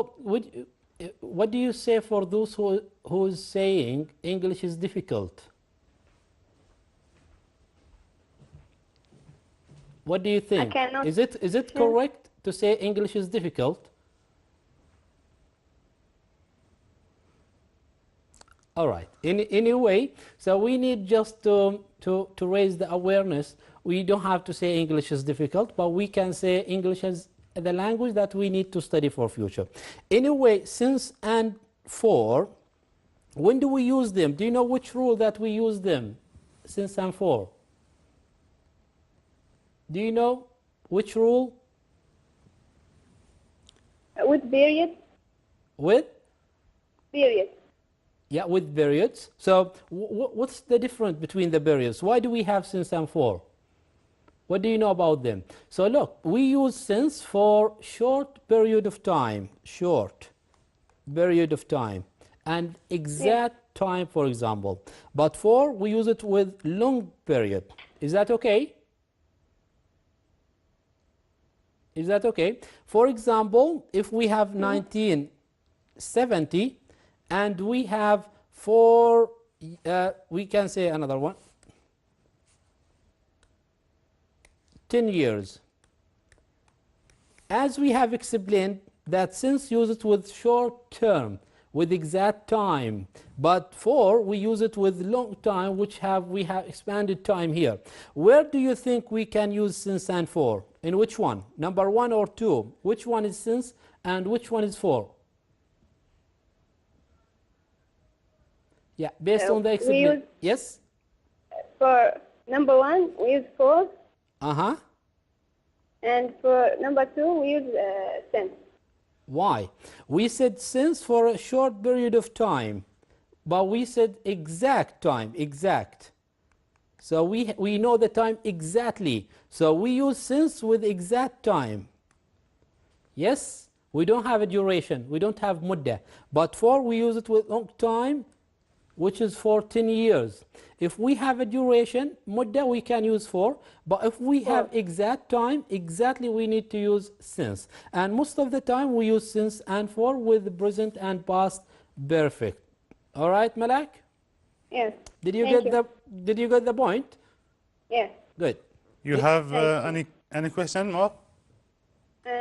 what do you say for those who is saying English is difficult? What do you think? Is it correct to say English is difficult? All right. Anyway, so we need just to raise the awareness. We don't have to say English is difficult, but we can say English is the language that we need to study for future. Anyway, since and for, when do we use them? Do you know which rule that we use them? Since and for. Do you know which rule? With period. With? Period. Yeah, with periods. So what's the difference between the periods? Why do we have since and for? What do you know about them? So look, we use since for short period of time, short period of time, and exact time, for example. But for, we use it with long period. Is that okay? Is that okay? For example, if we have 1970 and we have we can say another one, 10 years. As we have explained that since use it with short term, with exact time, but for we use it with long time, which we have expanded time here. Where do you think we can use since and for? In which one? Number 1 or 2? Which one is since and which one is for? Yeah, based on the explanation. Yes? For number 1, we use for. Uh-huh. And for number 2, we use since. Why? We said since for a short period of time, but we said exact time, exact. So we know the time exactly. So we use since with exact time. Yes? We don't have a duration. We don't have mudda. But for, we use it with long time, which is for 10 years. If we have a duration, mudda we can use for, but if we have exact time, exactly we need to use since. And most of the time we use since and for with present and past perfect. All right, Malak? Yes. Did you get the point? Yes. Good. You have any question more?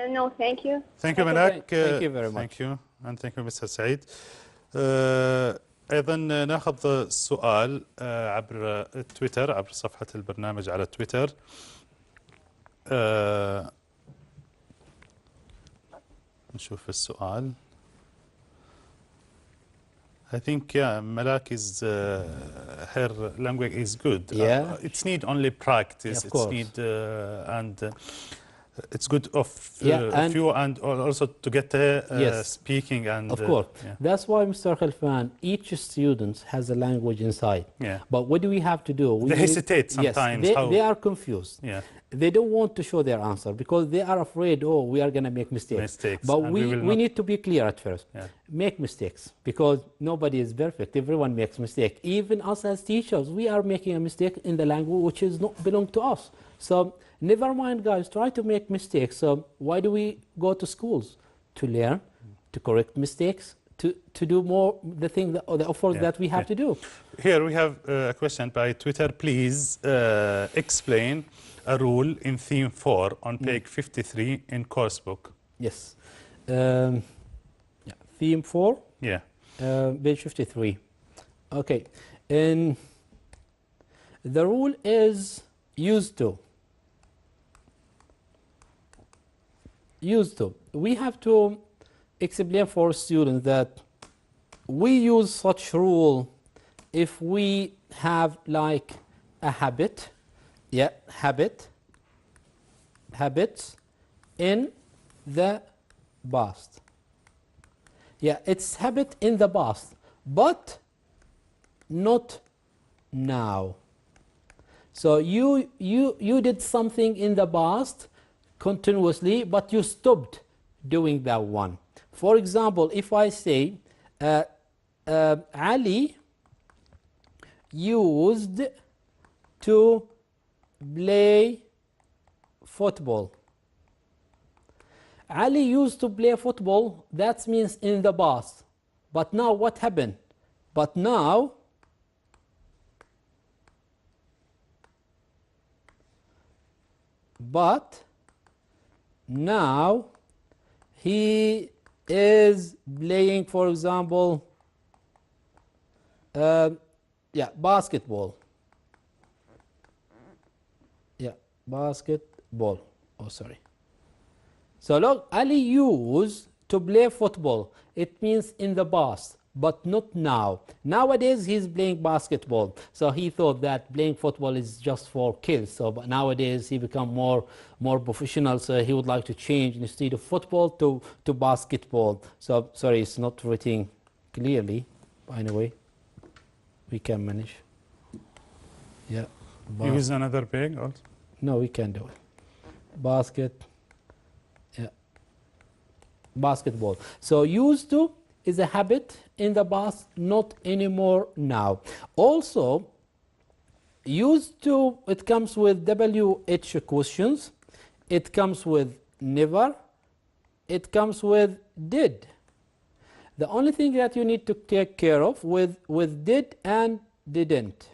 No, thank you. Thank you, Malak. Thank you very much. Thank you. And thank you, Mr. سعيد. أيضا ناخذ سؤال عبر تويتر، عبر صفحة البرنامج على تويتر. نشوف السؤال. I think Malak is her language is good. Yeah. It's need only practice. Of course. It's need and it's good of and you and also to get speaking and of course. That's why, Mr. Khalfan, each student has a language inside. Yeah. But what do we have to do? They hesitate sometimes. Yes, they are confused. Yeah. They don't want to show their answer because they are afraid, oh, we are going to make mistakes. But we need to be clear at first. Yeah. Make mistakes because nobody is perfect. Everyone makes mistakes. Even us as teachers, we are making a mistake in the language which is not belong to us. So never mind, guys, try to make mistakes. So why do we go to schools? To learn, to correct mistakes, to do more the thing that, or the effort that we have to do. Here we have a question by Twitter. Please explain a rule in theme 4 on page 53 in course book. Yes. Theme 4. Yeah. Page 53. Okay. And the rule is used to. Used to. We have to explain for students that we use such rule if we have like a habit, habits in the past. Yeah, it's habit in the past, but not now. So you did something in the past continuously, but you stopped doing that one. For example, if I say Ali used to play football. Ali used to play football, that means in the past. But now what happened? But now he is playing, for example, basketball. Basketball. Oh, sorry. So look, Ali used to play football. It means in the past, but not now. Nowadays, he's playing basketball. So he thought that playing football is just for kids. So but nowadays, he become more professional. So he would like to change instead of football to basketball. So sorry, it's not written clearly. Anyway, we can manage. Yeah. Use another page also? No, we can do it. Basketball. So used to is a habit in the past, not anymore now. Also, used to, it comes with WH questions. It comes with never. It comes with did. The only thing that you need to take care of with did and didn't.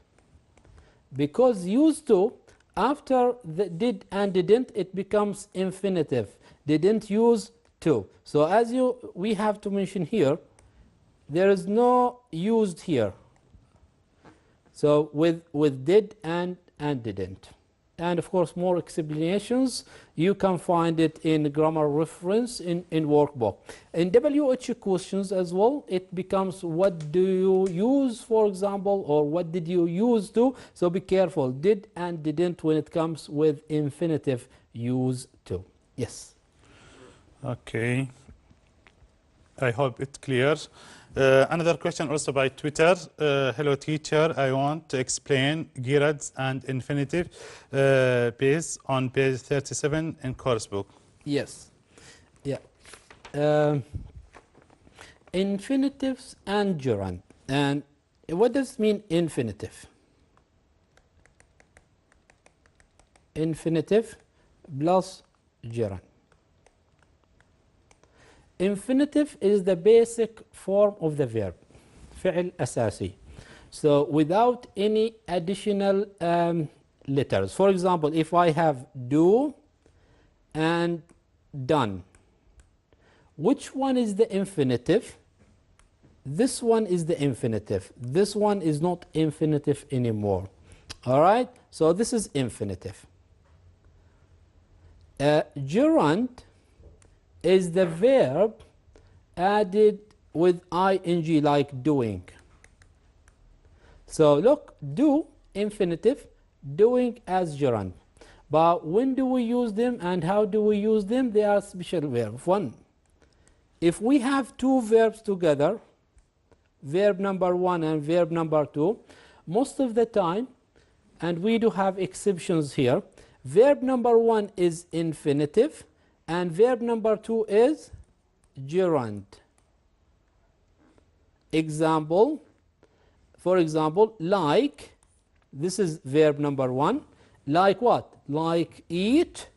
Because used to, after the did and didn't, it becomes infinitive. Didn't use to. So as we have to mention here, there is no used here. So with did and didn't. And of course, more explanations, you can find it in grammar reference in workbook. In WH questions as well, it becomes what do you use, for example, or what did you use to? So be careful, did and didn't when it comes with infinitive use to. Yes. Okay. I hope it's clear. Another question also by Twitter. Hello teacher, I want to explain gerunds and infinitive based on page 37 in course book. Yes. Yeah. Infinitives and gerund. And what does it mean infinitive? Infinitive plus gerund. Infinitive is the basic form of the verb, فعل أساسي. So without any additional letters. For example, if I have do and done, which one is the infinitive? This one is the infinitive. This one is not infinitive anymore. All right? So this is infinitive. Gerund is the verb added with ing, like doing. So look, do, infinitive, doing as gerund. But when do we use them and how do we use them? They are special verbs. One, if we have two verbs together, verb number 1 and verb number 2, most of the time, and we do have exceptions here, verb number 1 is infinitive, and verb number 2 is gerund. Example, for example, like, this is verb number 1. Like what? Like eat.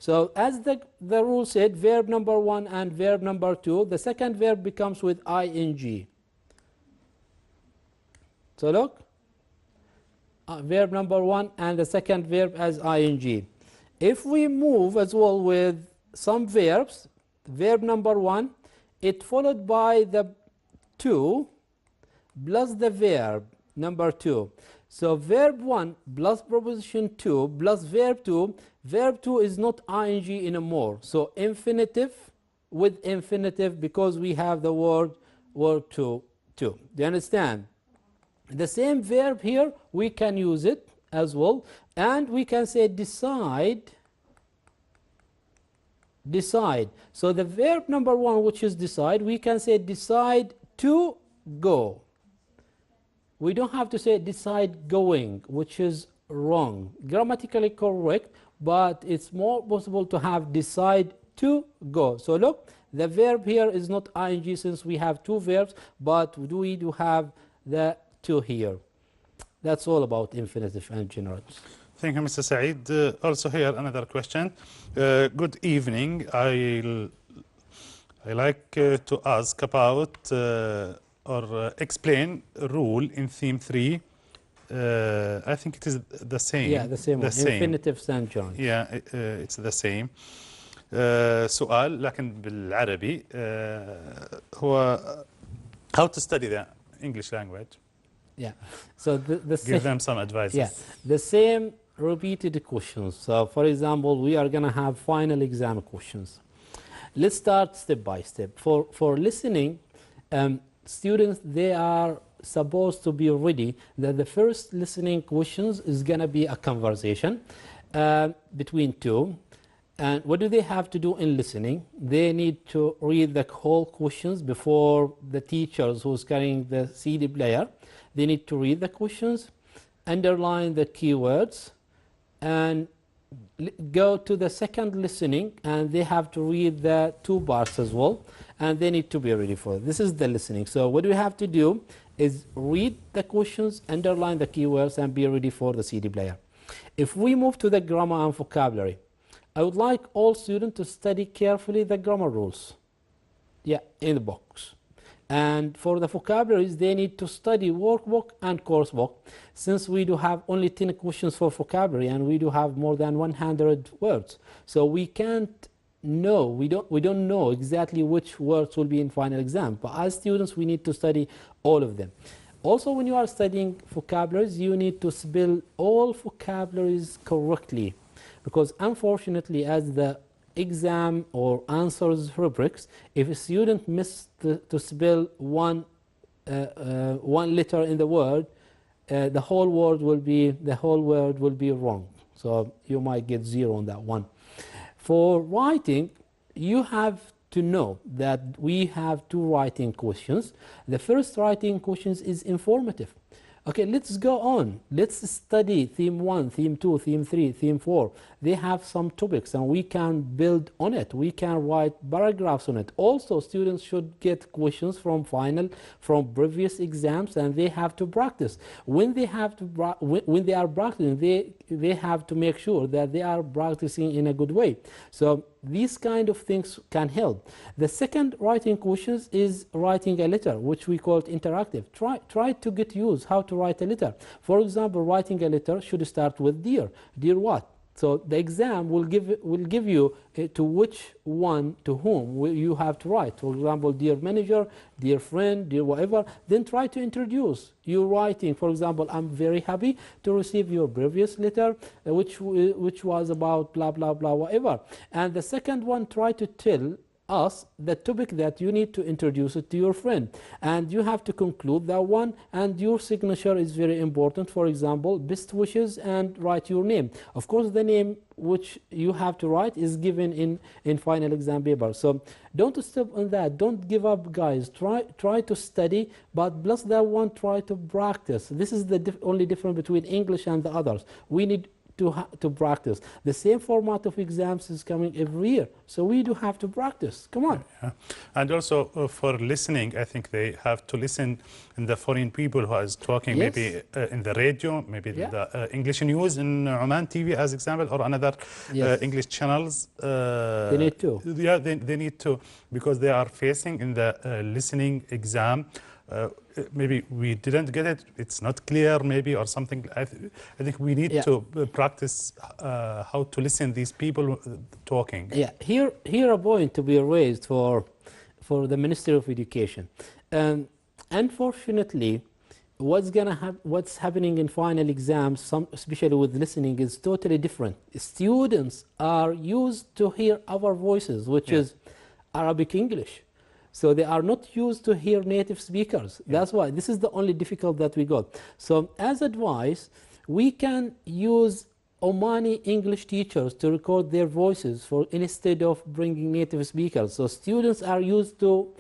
So as the rule said, verb number 1 and verb number 2, the second verb becomes with ing. So look, verb number 1 and the second verb as ing. If we move as well with some verbs, verb number 1, it followed by the 2 plus the verb number 2. So verb 1 plus preposition 2 plus verb 2. Verb 2 is not ing anymore. So infinitive with infinitive, because we have the word to. Do you understand? The same verb here, we can use it as well. And we can say decide. Decide. So the verb number 1, which is decide, we can say decide to go. We don't have to say decide going, which is wrong. Grammatically correct, but it's more possible to have decide to go. So look, the verb here is not ing since we have two verbs, but we do have the to here. That's all about infinitive and generals. Thank you, Mr. Saeed. Also here another question. Good evening. I like to ask about or explain a rule in theme 3. I think it is the same. Yeah, the same one. Infinitive and generals. Yeah, it's the same. سؤال لكن بالعربي هو how to study the English language. Yeah. So give them some advice. Yeah, the same repeated questions. So for example, we are going to have final exam questions. Let's start step by step. For listening, students, they are supposed to be ready that the first listening questions is going to be a conversation between two. And what do they have to do in listening? They need to read the whole questions before the teachers who's carrying the CD player. They need to read the questions, underline the keywords, and go to the second listening, and they have to read the two parts as well, and they need to be ready for it. This is the listening. So what we have to do is read the questions, underline the keywords, and be ready for the CD player. If we move to the grammar and vocabulary, I would like all students to study carefully the grammar rules. Yeah, in the box. And for the vocabularies, they need to study workbook and coursebook. Since we do have only 10 questions for vocabulary and we do have more than 100 words, so we can't know, we don't know exactly which words will be in final exam. But as students, we need to study all of them. Also, when you are studying vocabularies, you need to spell all vocabularies correctly, because unfortunately, as the exam or answers rubrics, if a student missed to spell one letter in the word, the whole word will be wrong. So you might get 0 on that one. For writing, you have to know that we have two writing questions. The first writing questions is informative. Okay, let's go on. Let's study theme 1, theme 2, theme 3, theme 4. They have some topics and we can build on it. We can write paragraphs on it. Also, students should get questions from previous exams, and they have to practice. When they are practicing, they have to make sure that they are practicing in a good way. So these kind of things can help. The second writing questions is writing a letter, which we call it interactive. Try to get used how to write a letter. For example, writing a letter should start with dear. Dear what? So the exam will give you to which one, to whom you have to write. For example, dear manager, dear friend, dear whatever. Then try to introduce your writing. For example, I'm very happy to receive your previous letter, which was about blah blah blah whatever. And the second one, try to tell us the topic that you need to introduce it to your friend, and you have to conclude that one, and your signature is very important. For example, best wishes, and write your name. Of course, the name which you have to write is given in final exam paper. So don't stop on that. Don't give up, guys. Try to study, but plus that one, try to practice. This is the only difference between English and the others. We need to practice. The same format of exams is coming every year, so we do have to practice. Come on. Yeah. And also for listening, I think they have to listen in the foreign people who is talking, Yes. maybe in the radio, maybe Yeah. the English news in Oman TV as example, or another Yes. English channels. They need to. Yeah, they need to, because they are facing in the listening exam. Maybe we didn't get it, it's not clear maybe, or something. I think we need Yeah. to practice how to listen these people talking. Yeah, here a point to be raised for the Ministry of Education. Unfortunately, what's happening in final exams, especially with listening, is totally different. Students are used to hear our voices, which is Arabic English. So they are not used to hear native speakers. That's why this is the only difficult that we got. So as advice, we can use Omani English teachers to record their voices instead of bringing native speakers. So students are used to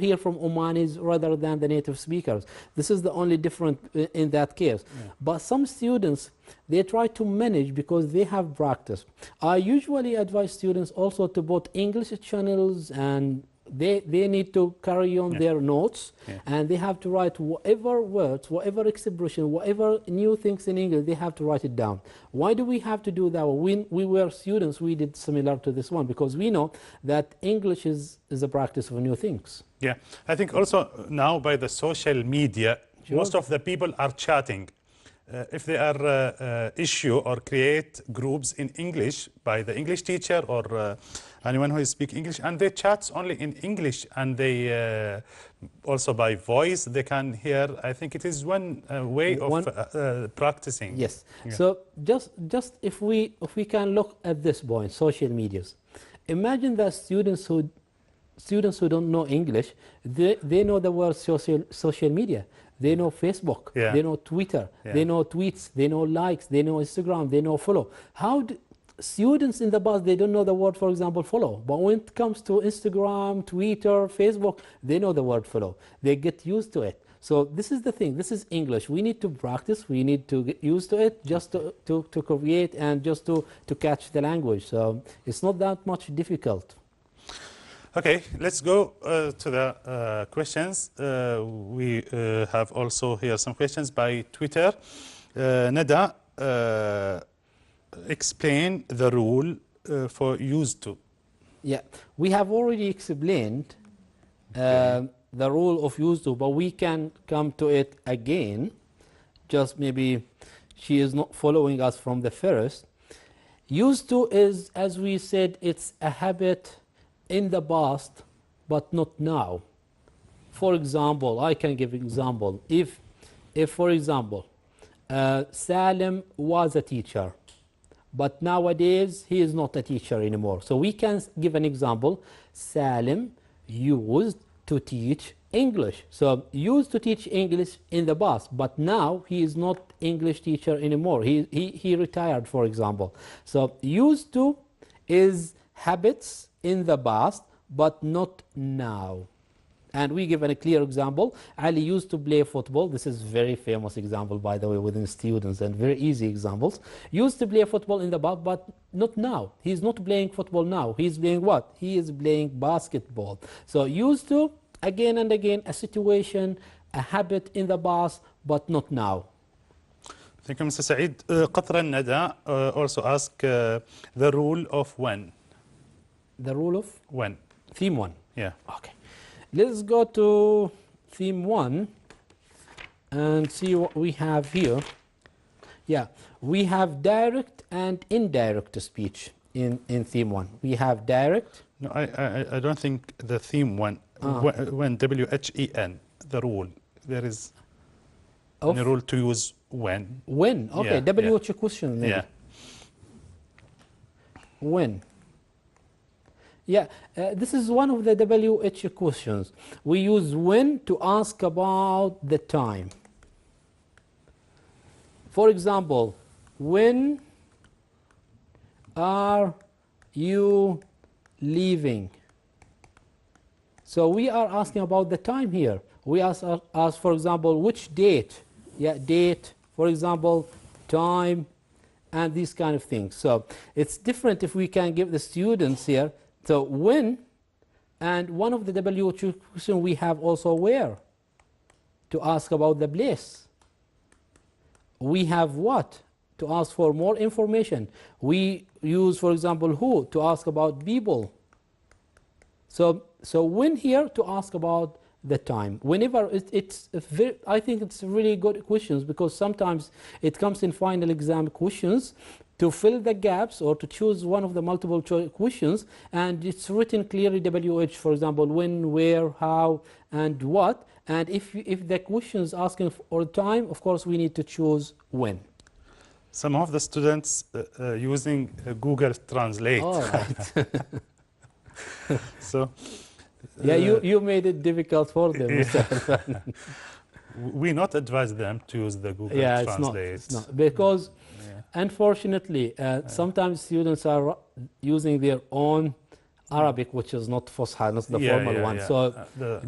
hear from Omanis rather than the native speakers. This is the only difference in that case. Yeah. But some students, they try to manage because they have practice. I usually advise students also to put English channels, and they need to carry on their notes, and they have to write whatever words, whatever expression, whatever new things in English, they have to write it down. Why do we have to do that? When we were students, we did similar to this one, because we know that English is a practice of new things. Yeah, I think also now by the social media, most of the people are chatting. If they are issue or create groups in English by the English teacher or anyone who speaks English, and they chat only in English, and they also by voice they can hear. I think it is one way of practicing. Yes. Yeah. So just if we can look at this point, social medias. Imagine that students who don't know English, they know the word social media. They know Facebook, they know Twitter, they know tweets, they know likes, they know Instagram, they know follow. Students in the past, they don't know the word, for example, follow. But when it comes to Instagram, Twitter, Facebook, they know the word follow. They get used to it. So this is the thing. This is English. We need to practice. We need to get used to it just to create and just to catch the language. So it's not that much difficult. Okay, let's go to the questions. We have also here some questions by Twitter. Nada, explain the rule for used to. Yeah, we have already explained the rule of used to, but we can come to it again. Just maybe she is not following us from the first. Used to is, as we said, it's a habit in the past, but not now. For example, I can give an example. If for example, Salim was a teacher, but nowadays he is not a teacher anymore. So we can give an example. Salim used to teach English. So used to teach English in the past, but now he is not English teacher anymore. He retired, for example. So used to is habits in the past, but not now. And we give a clear example. Ali used to play football. This is very famous example, by the way, within students, and very easy examples. Used to play football in the past, but not now. He's not playing football now. He's playing what? He is playing basketball. So used to, again and again, a situation, a habit in the past, but not now. Thank you, Mr. Saeed. Qatra Nada also ask the rule of when. The rule of? When. Theme 1. Yeah. Okay. Let's go to theme 1 and see what we have here. Yeah, we have direct and indirect speech in theme 1. We have direct. No, I don't think the theme 1. When, W-H-E-N, the rule. There is a rule to use when. When, okay, W-H question maybe. Yeah. When. Yeah, this is one of the WH questions. We use when to ask about the time. For example, when are you leaving? So we are asking about the time here. We ask, for example, which date? Yeah, date, for example, time, and these kind of things. So it's different if we can give the students here. So when, and one of the WHO question we have also where, to ask about the place. We have what, to ask for more information. We use, for example, who, to ask about people. So when here, to ask about the time. Whenever it's very, I think it's really good questions, because sometimes it comes in final exam questions to fill the gaps or to choose one of the multiple choice questions, and it's written clearly WH, for example, when, where, how, and what. And if the question is asking for time, of course we need to choose when. Some of the students using Google Translate. All right. So yeah, you made it difficult for them. Yeah. We not advise them to use the Google Translate. It's not, because unfortunately, sometimes students are using their own Arabic, which is not Fusha, not the formal one. So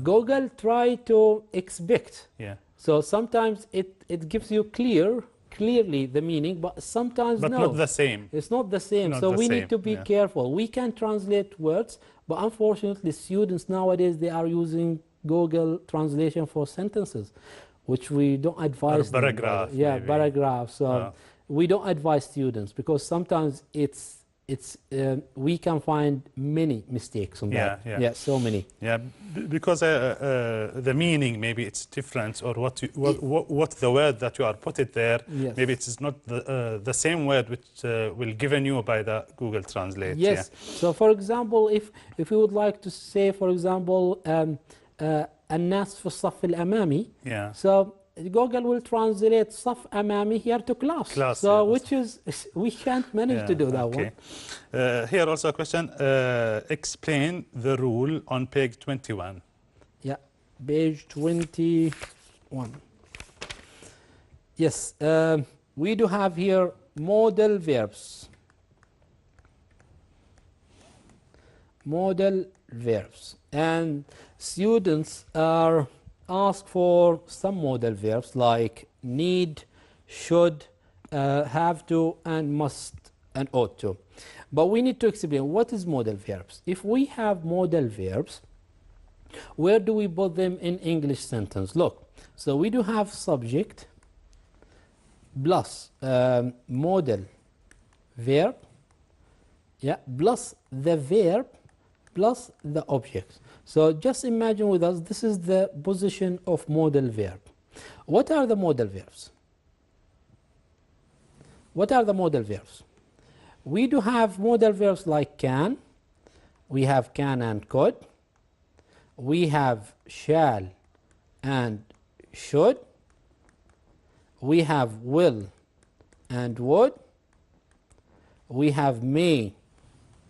Google try to expect. So sometimes it gives you clearly the meaning, but sometimes but no. not the same. It's not the same. Not so the we same. need to be careful. We can translate words, but unfortunately students nowadays, they are using Google translation for sentences, which we don't advise them. Paragraph. Yeah, maybe. paragraphs. We don't advise students, because sometimes we can find many mistakes on that. Yeah, so many. Yeah, because the meaning, maybe it's different, or what the word that you are put it there, maybe it is not the same word which will given you by the Google Translate. Yes. So for example, if you would like to say, for example, الناس في الصف الأمامي. So Google will translate صف أمامي here to class. So which is, we can't manage to do that one. Here also a question, explain the rule on page 21. Yeah, page 21. Yes, we do have here modal verbs. Modal verbs. And students are asked for some modal verbs like need, should, have to, and must, and ought to. But we need to explain what is modal verbs. If we have modal verbs, where do we put them in English sentence? Look, so we do have subject plus modal verb, plus the verb plus the object. So just imagine with us, this is the position of modal verb. What are the modal verbs? What are the modal verbs? We do have modal verbs like can. We have can and could. We have shall and should. We have will and would. We have may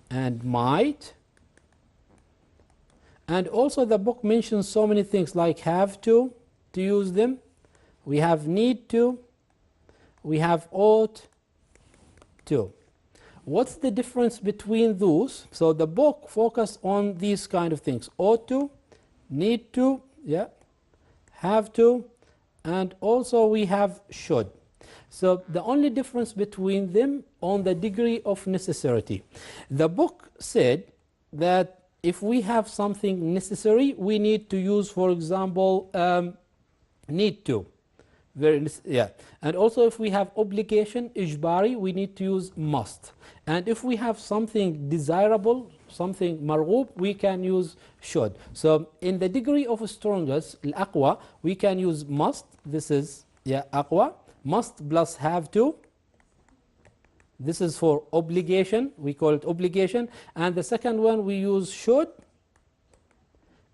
and might. And also the book mentions so many things like have to use them. We have need to. We have ought to. What's the difference between those? So the book focused on these kind of things. Ought to, need to, have to, and also we have should. So the only difference between them on the degree of necessity. The book said that if we have something necessary, we need to use, for example, need to. And also if we have obligation, ijbari, we need to use must. And if we have something desirable, something marghub, we can use should. So in the degree of strongest, al-aqwa, we can use must. This is aqwa. Must plus have to. This is for obligation, we call it obligation. And the second one we use should,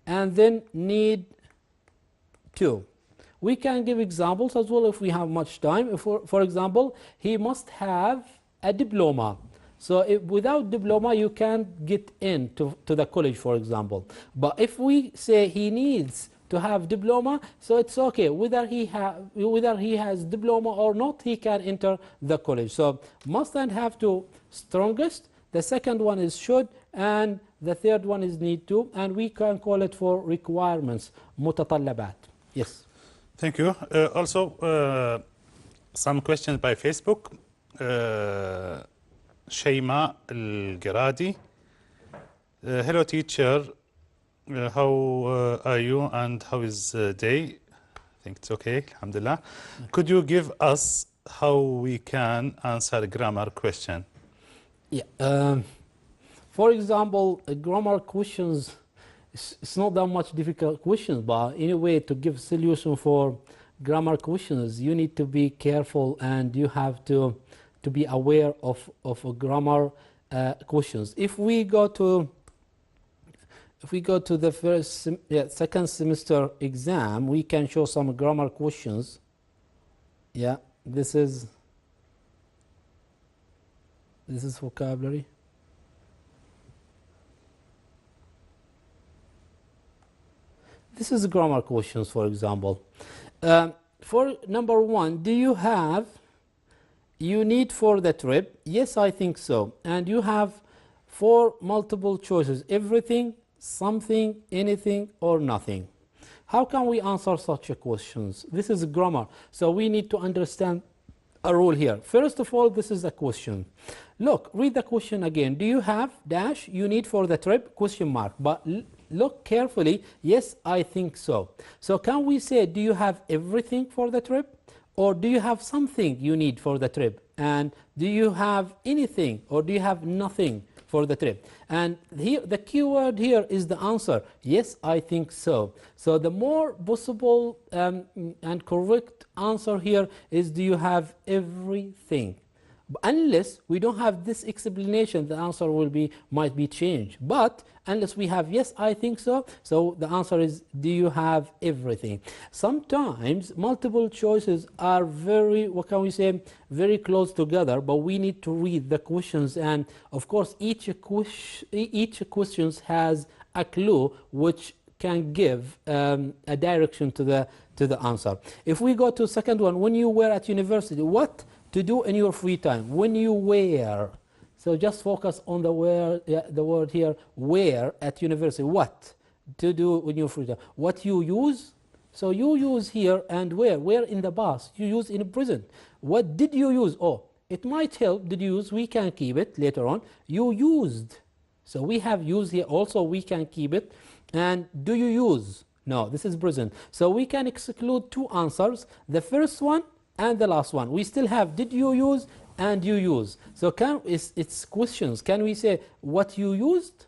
and then need to. We can give examples as well if we have much time. If for example, he must have a diploma. So without diploma, you can't get into the college, for example. But if we say he needs to have diploma, so it's okay. Whether he has diploma or not, he can enter the college. So must and have to strongest. The second one is should, and the third one is need to, and we can call it for requirements, mutatallabat. Yes. Thank you. Also, some questions by Facebook. شيماء القرادي. Hello teacher, how are you and how is day? I think it's okay, alhamdulillah. Could you give us how we can answer grammar question? Yeah. For example, grammar questions, it's not that much difficult questions, but anyway, to give solution for grammar questions, you need to be careful and you have to be aware of grammar questions. If we go to the second semester exam, we can show some grammar questions. Yeah, this is vocabulary. This is grammar questions, for example. For number one, do you have you need for the trip? Yes, I think so. And you have 4 multiple choices: everything, something, anything, or nothing. How can we answer such a questions? This is grammar. So we need to understand a rule here. First of all, this is a question. Look, read the question again. Do you have dash you need for the trip? Question mark. But look carefully. Yes, I think so. So can we say, do you have everything for the trip? Or do you have something you need for the trip? And do you have anything or do you have nothing for the trip? And here, the keyword here is the answer. Yes, I think so. So the more possible and correct answer here is, do you have everything? Unless we don't have this explanation, the answer might be changed. But unless we have yes, I think so, so the answer is, do you have everything? Sometimes multiple choices are very, what can we say, very close together, but we need to read the questions, and of course each question has a clue which can give a direction to the answer. If we go to second one, when you were at university, what to do in your free time? When you were, so just focus on the word here, where at university. What to do in your free time? What you use? So you use here, and where in the past, you use in present. What did you use? Oh, it might help. Did you use? We can keep it later on. You used. So we have used here also, we can keep it. And do you use? No, this is present. So we can exclude 2 answers, the first one and the last one. We still have did you use and you use. So it's questions. Can we say what you used?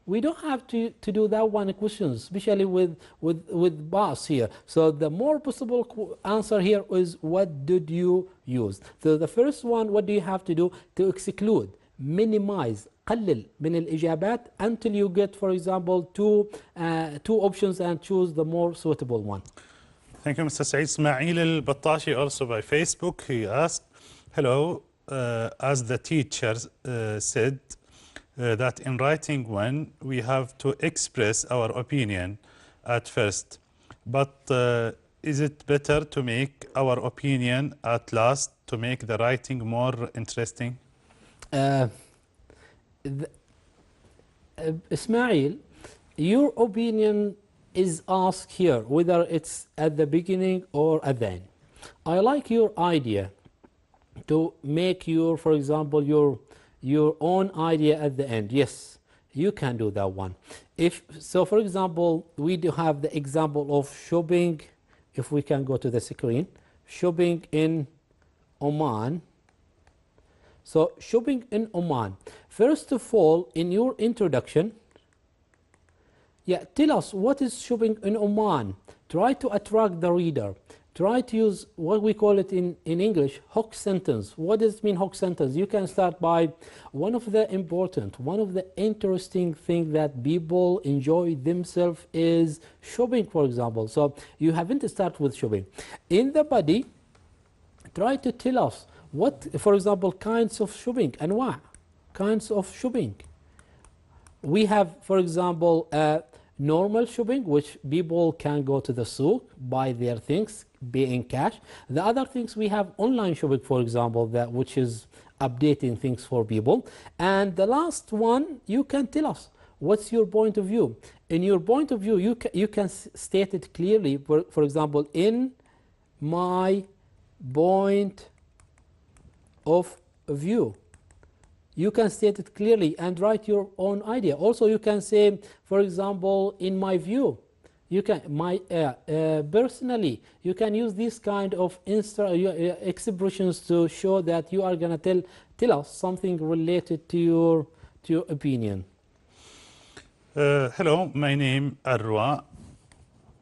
We don't have to do that one questions, especially with boss here. So the more possible answer here is what did you use? So the first one, what do you have to do? To exclude, minimize, قلل من الإجابات until you get, for example, two options and choose the more suitable one. Thank you, Mr. Saeed. Ismail al-Battashi, also by Facebook, he asked, hello, as the teacher said that in writing one, we have to express our opinion at first, but is it better to make our opinion at last to make the writing more interesting? Ismail, your opinion is asked here, whether it's at the beginning or at the end. I like your idea to make your, for example, your own idea at the end. Yes, you can do that one. So, for example, we do have the example of shopping. If we can go to the screen, shopping in Oman. So, shopping in Oman. First of all, in your introduction, tell us what is shopping in Oman. Try to attract the reader. Try to use what we call it in English, hook sentence. What does it mean, hook sentence? You can start by one of the interesting things that people enjoy themselves is shopping, for example. So you haven't start with shopping. In the body, try to tell us what, for example, kinds of shopping, anwa, kinds of shopping. We have, for example, normal shopping, which people can go to the souk, buy their things, pay in cash. The other things we have online shopping, for example, which is updating things for people. And the last one, you can tell us what's your point of view. In your point of view, you can state it clearly. For example, in my point of view. You can state it clearly and write your own idea. Also, you can say, for example, in my view. You can, personally, you can use these kind of expressions to show that you are going to tell us something related to your opinion. Hello, my name Arwa.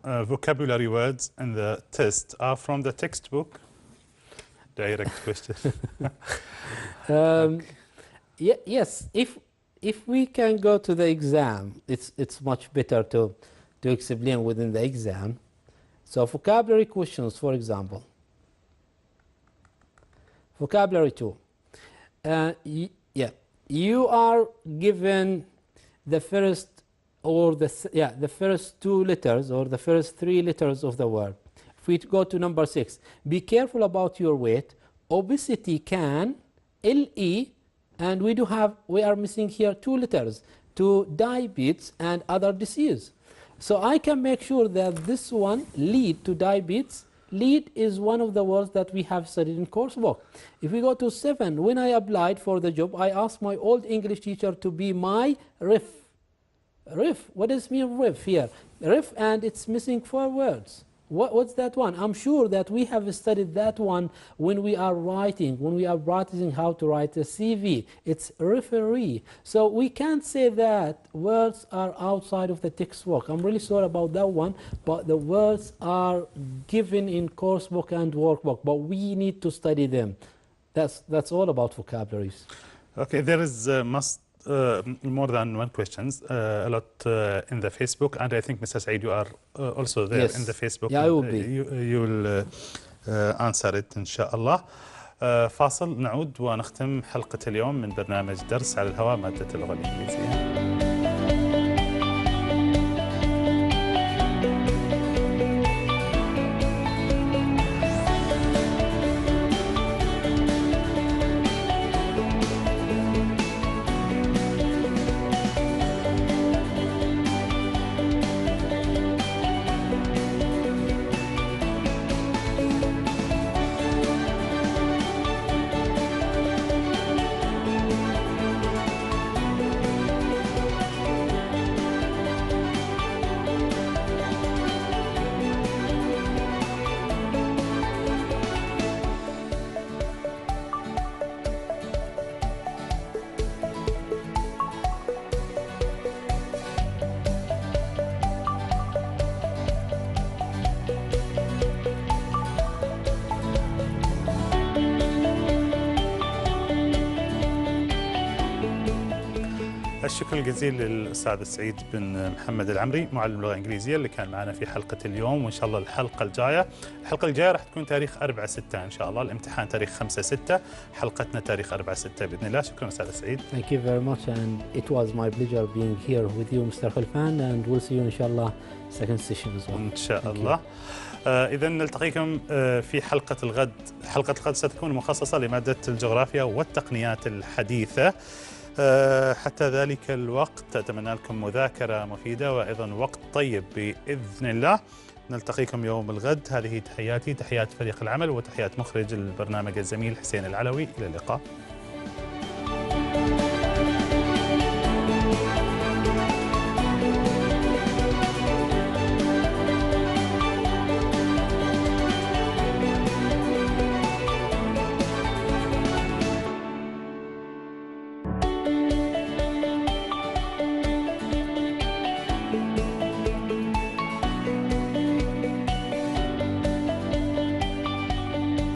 Vocabulary words in the test are from the textbook. Direct question. Yes, if we can go to the exam, it's much better to explain within the exam. So vocabulary questions, for example. Vocabulary 2. You are given the first the first 2 letters or the first 3 letters of the word. If we go to number 6, be careful about your weight. Obesity can, LE, and we are missing here 2 letters, to diabetes and other disease. So I can make sure that this one, lead to diabetes, lead is one of the words that we have studied in course book. If we go to 7, when I applied for the job, I asked my old English teacher to be my ref. Ref, what does mean ref here? Ref, and it's missing 4 words. What's that one? I'm sure that we have studied that one when we are writing, when we are practicing how to write a CV. It's referee. So we can't say that words are outside of the textbook. I'm really sorry about that one, but the words are given in course book and workbook, but we need to study them. That's all about vocabularies. Okay, there is more than one questions, a lot in the Facebook, and I think Mr. Saeed, you are also there in the Facebook. Yeah, I will be. You will answer it إن شاء الله. فاصل، نعود ونختم حلقة اليوم من برنامج درس على الهواء مادة اللغة الإنجليزية. الشكر الجزيل للأستاذ سعيد بن محمد العمري معلم اللغة الإنجليزية اللي كان معنا في حلقة اليوم، وإن شاء الله الحلقة الجاية راح تكون تاريخ 4/6 إن شاء الله، الامتحان تاريخ 5/6، حلقتنا تاريخ 4/6 بإذن الله. شكرا أستاذ سعيد. Thank you very much, and it was my pleasure being here with you, Mr. Khalfan, and we'll see you إن شاء الله second session as well. إن شاء الله. إذا نلتقيكم في حلقة الغد. حلقة الغد ستكون مخصصة لمادة الجغرافيا والتقنيات الحديثة. حتى ذلك الوقت أتمنى لكم مذاكرة مفيدة وأيضا وقت طيب بإذن الله. نلتقيكم يوم الغد. هذه تحياتي، تحيات فريق العمل وتحيات مخرج البرنامج الزميل حسين العلوي. إلى اللقاء.